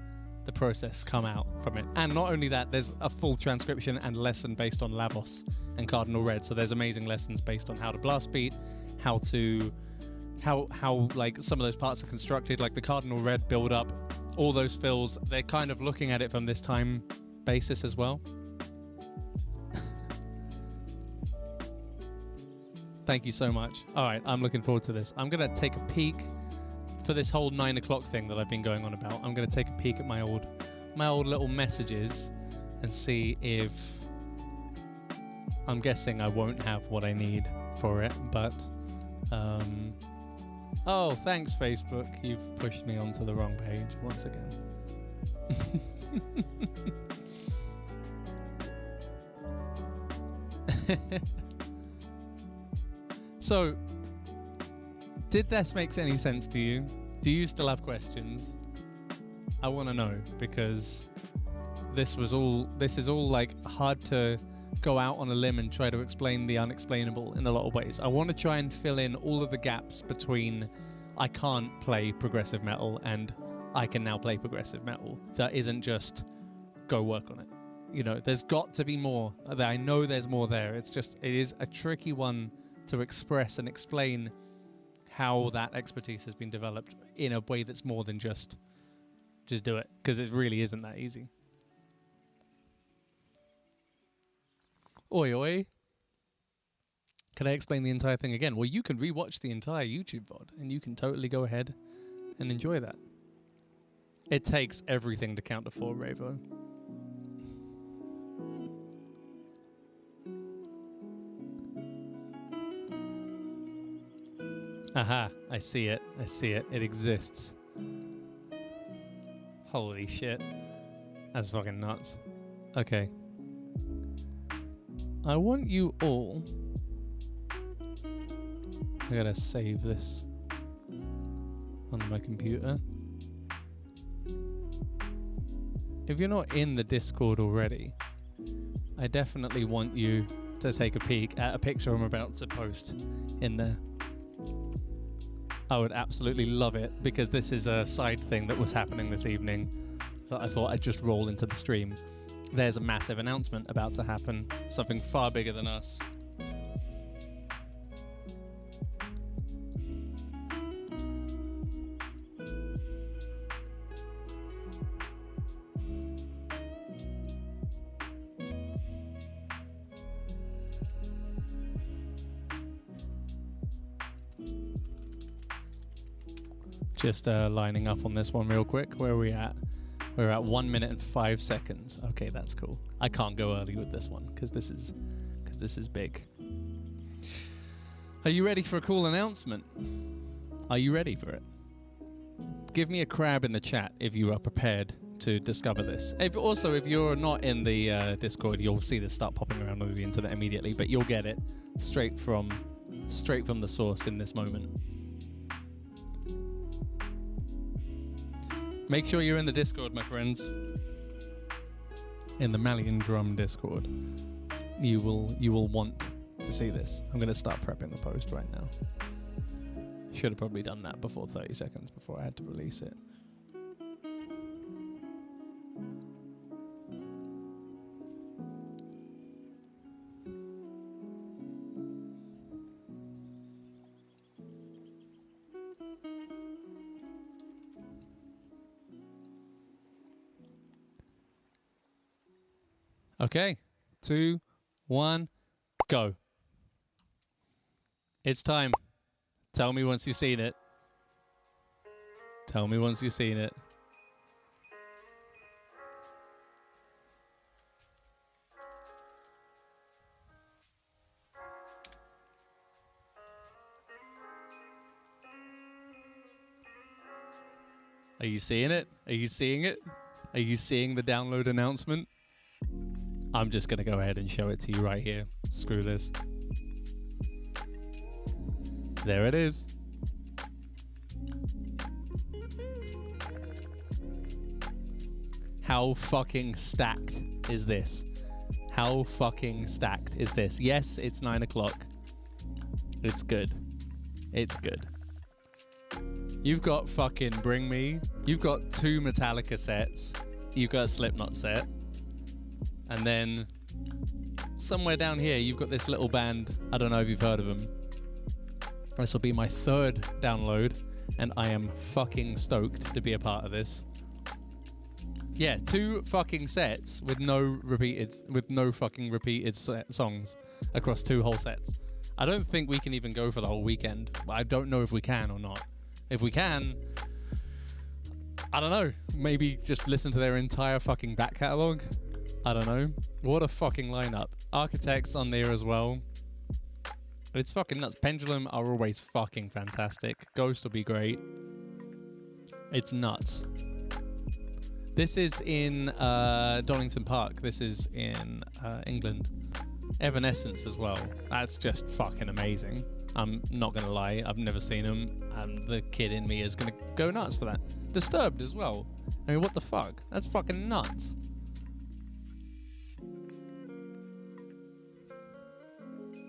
the process come out from it. And not only that, there's a full transcription and lesson based on Lavos and Cardinal Red. So there's amazing lessons based on how to blast beat, how like some of those parts are constructed, like the Cardinal Red build up, all those fills. They're kind of looking at it from this time basis as well. Thank you so much. All right, I'm looking forward to this. I'm going to take a peek for this whole 9 o'clock thing that I've been going on about. I'm going to take a peek at my old little messages and see if, I'm guessing I won't have what I need for it, but oh, thanks Facebook. You've pushed me onto the wrong page once again. So, did this make any sense to you? Do you still have questions? I want to know, because this is all like hard to go out on a limb and try to explain the unexplainable in a lot of ways. I want to try and fill in all of the gaps between I can't play progressive metal and I can now play progressive metal. That isn't just go work on it. You know, there's got to be more. I know there's more there. It's just, it is a tricky one to express and explain how that expertise has been developed in a way that's more than just do it, because it really isn't that easy. Oi, oi. Can I explain the entire thing again? Well, you can rewatch the entire YouTube VOD, and you can totally go ahead and enjoy that. It takes everything to count to 4, Ravo. Aha, I see it. I see it. It exists. Holy shit. That's fucking nuts. Okay. I want you all... I gotta save this on my computer. If you're not in the Discord already, I definitely want you to take a peek at a picture I'm about to post in there. I would absolutely love it, because this is a side thing that was happening this evening that I thought I'd just roll into the stream. There's a massive announcement about to happen, something far bigger than us. Just lining up on this one real quick. Where are we at? We're at 1 minute and 5 seconds. Okay, that's cool. I can't go early with this one because this is big. Are you ready for a cool announcement? Are you ready for it? Give me a crab in the chat if you are prepared to discover this. If you're not in the Discord, you'll see this start popping around on the internet immediately, but you'll get it straight from the source in this moment. Make sure you're in the Discord, my friends. In the Malian Drum Discord. You will want to see this. I'm going to start prepping the post right now. Should have probably done that before 30 seconds before I had to release it. Okay, 2, 1, go. It's time. Tell me once you've seen it. Tell me once you've seen it. Are you seeing it? Are you seeing it? Are you seeing the download announcement? I'm just going to go ahead and show it to you right here. Screw this. There it is. How fucking stacked is this? How fucking stacked is this? Yes, it's 9 o'clock. It's good. It's good. You've got fucking Bring Me. You've got 2 Metallica sets. You've got a Slipknot set. And then somewhere down here, you've got this little band. I don't know if you've heard of them. This will be my 3rd download, and I am fucking stoked to be a part of this. Yeah, 2 fucking sets with no fucking repeated songs across 2 whole sets. I don't think we can even go for the whole weekend, but I don't know if we can or not. If we can, I don't know. Maybe just listen to their entire fucking back catalogue. I don't know. What a fucking lineup. Architects on there as well. It's fucking nuts. Pendulum are always fucking fantastic. Ghost will be great. It's nuts. This is in Donington Park. This is in England. Evanescence as well. That's just fucking amazing. I'm not going to lie. I've never seen them. And the kid in me is going to go nuts for that. Disturbed as well. I mean, what the fuck? That's fucking nuts.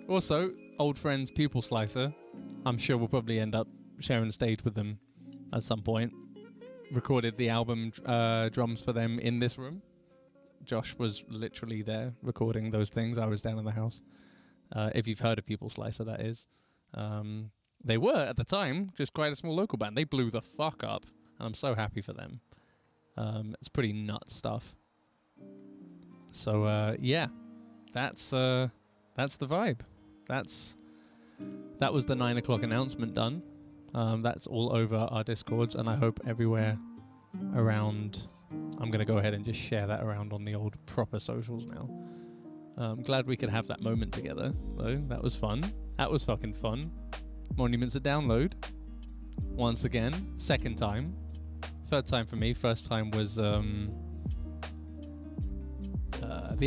Also, old friends Pupil Slicer. I'm sure we'll probably end up sharing the stage with them at some point. Recorded the album drums for them in this room. Josh was literally there recording those things. I was down in the house. If you've heard of Pupil Slicer, that is. They were, at the time, just quite a small local band. They blew the fuck up, and I'm so happy for them. It's pretty nuts stuff. So, yeah. That's the vibe. That was the 9 o'clock announcement done. That's all over our Discords, and I hope everywhere around. I'm going to go ahead and just share that around on the old proper socials now. I'm glad we could have that moment together, though. That was fun. That was fucking fun. Monuments at Download. Once again. Second time. Third time for me. First time was the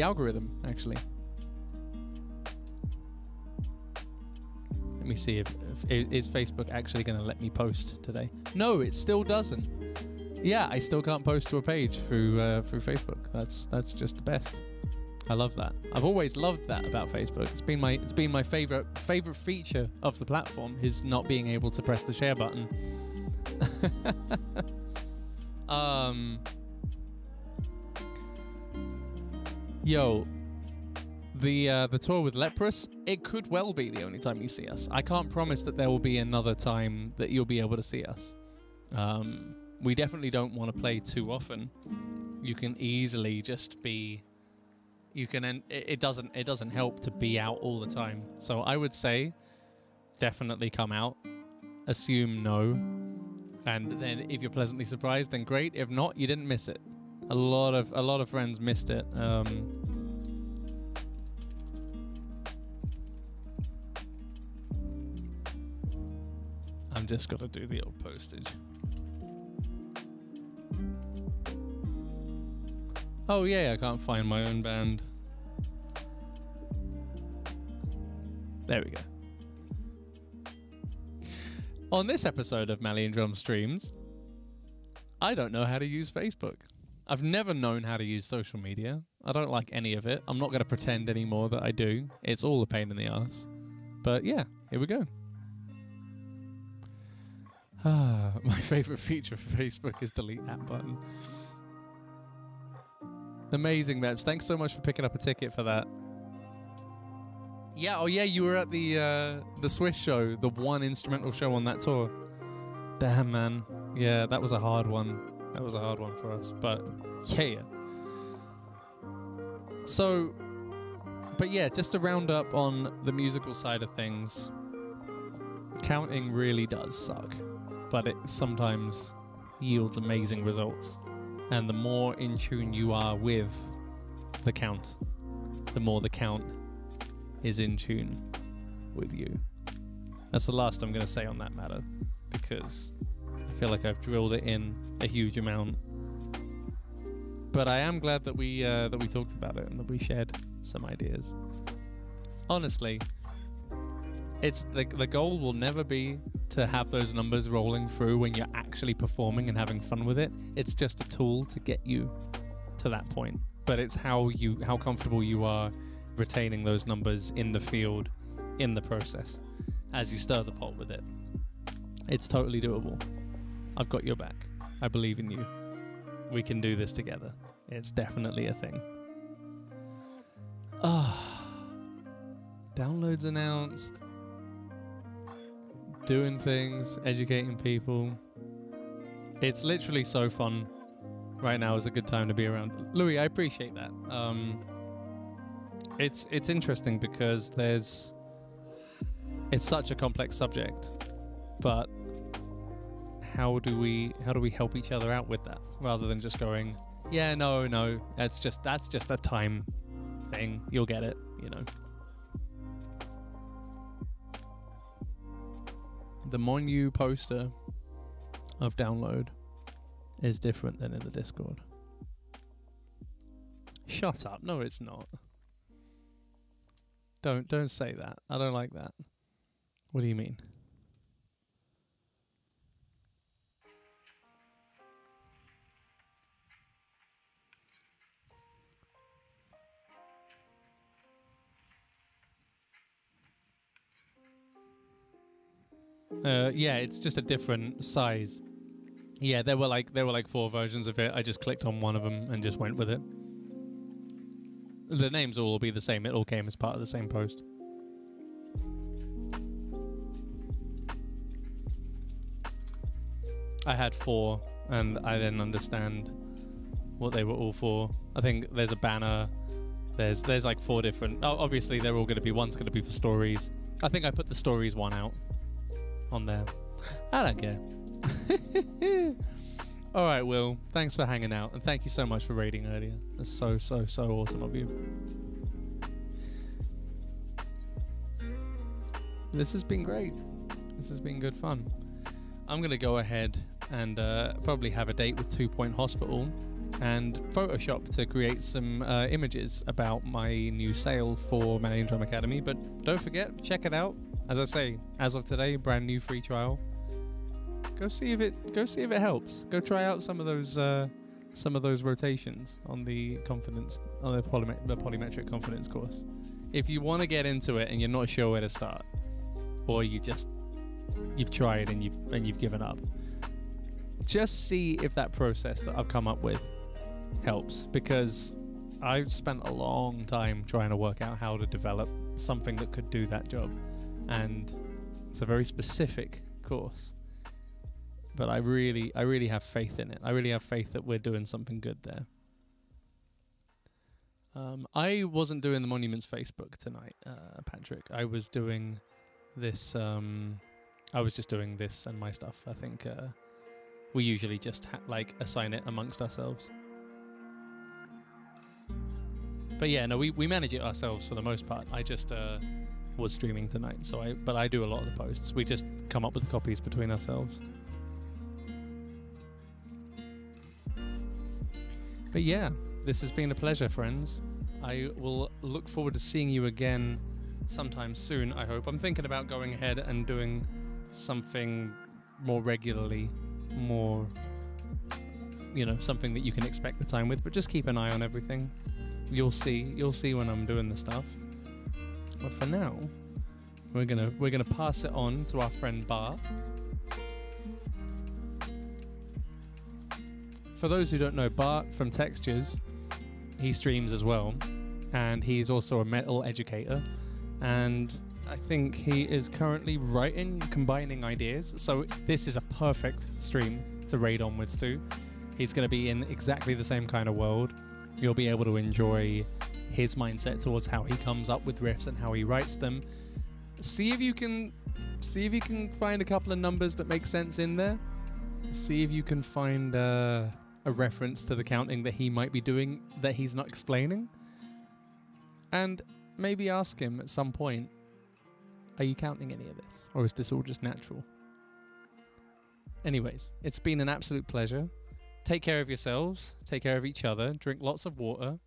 algorithm, actually. Let me see if is Facebook actually going to let me post today. No, it still doesn't. Yeah, I still can't post to a page through Facebook. That's just the best. I love that. I've always loved that about Facebook. It's been my favorite feature of the platform is not being able to press the share button. Yo, the tour with Leprous, it could well be the only time you see us. I can't promise that there will be another time that you'll be able to see us. We definitely don't want to play too often. You can easily just be. It doesn't help to be out all the time. So I would say, definitely come out. Assume no, and then if you're pleasantly surprised, then great. If not, you didn't miss it. A lot of friends missed it. I'm just got to do the old postage. Oh yeah, I can't find my own band. There we go. On this episode of Mally and Drum Streams, I don't know how to use Facebook. I've never known how to use social media. I don't like any of it. I'm not going to pretend anymore that I do. It's all a pain in the ass. But yeah, here we go. My favorite feature of Facebook is delete that button. Amazing, Mebs. Thanks so much for picking up a ticket for that. Yeah, oh yeah, you were at the Swiss show, the one instrumental show on that tour. Damn, man. Yeah, that was a hard one. That was a hard one for us, but yeah. So, but yeah, just to round up on the musical side of things, counting really does suck, but it sometimes yields amazing results. And the more in tune you are with the count, the more the count is in tune with you. That's the last I'm going to say on that matter, because I feel like I've drilled it in a huge amount. But I am glad that we talked about it and that we shared some ideas. Honestly, it's the goal will never be to have those numbers rolling through when you're actually performing and having fun with it. It's just a tool to get you to that point. But it's how comfortable you are retaining those numbers in the field, in the process, as you stir the pot with it. It's totally doable. I've got your back. I believe in you. We can do this together. It's definitely a thing. Downloads announced. Doing things, educating people. It's literally so fun. Right now is a good time to be around. Louis, I appreciate that. It's interesting because it's such a complex subject, but how do we help each other out with that rather than just going, yeah, no, that's just a time thing. You'll get it, you know. The Monu poster of Download is different than in the Discord. Shut up. No, it's not. Don't say that. I don't like that. What do you mean? Yeah, it's just a different size. Yeah, there were like 4 versions of it. I just clicked on one of them and just went with it. The names will all be the same. It all came as part of the same post. I had 4, and I didn't understand what they were all for. I think there's a banner. There's like 4 different. Oh, obviously they're all going to be. One's going to be for stories. I think I put the stories one out on there. I don't care. All right, Will. Thanks for hanging out, and thank you so much for raiding earlier. That's so awesome of you. This has been great. This has been good fun. I'm gonna go ahead and probably have a date with 2 Point Hospital and Photoshop to create some images about my new sale for Managing Drum Academy. But don't forget, check it out. As I say, as of today, brand new free trial. Go see if it helps. Go try out some of those rotations on the polymetric confidence course. If you want to get into it and you're not sure where to start, or you've tried and you've given up, just see if that process that I've come up with helps, because I've spent a long time trying to work out how to develop something that could do that job, and it's a very specific course. But I really have faith in it. I really have faith that we're doing something good there. I wasn't doing the Monuments Facebook tonight, Patrick. I was doing this. I was just doing this and my stuff. I think we usually just assign it amongst ourselves. But yeah, no, we manage it ourselves for the most part. I just was streaming tonight, but I do a lot of the posts. We just come up with the copies between ourselves. But yeah, this has been a pleasure, friends. I will look forward to seeing you again sometime soon, I hope. I'm thinking about going ahead and doing something more regularly, more, something that you can expect the time with, but just keep an eye on everything. You'll see when I'm doing the stuff. But for now, we're gonna pass it on to our friend Bart. For those who don't know, Bart from Textures, he streams as well, and he's also a metal educator, and I think he is currently combining ideas, so this is a perfect stream to raid onwards to. He's going to be in exactly the same kind of world. You'll be able to enjoy his mindset towards how he comes up with riffs and how he writes them. See if you can find a couple of numbers that make sense in there. See if you can find a reference to the counting that he might be doing that he's not explaining, and maybe ask him at some point, are you counting any of this, or is this all just natural? Anyways, it's been an absolute pleasure. Take care of yourselves, take care of each other, drink lots of water,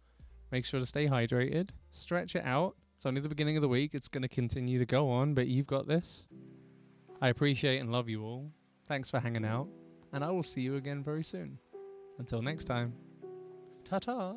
make sure to stay hydrated, stretch it out. It's only the beginning of the week, it's going to continue to go on, but you've got this. I appreciate and love you all. Thanks for hanging out, and I will see you again very soon. Until next time, ta-ta!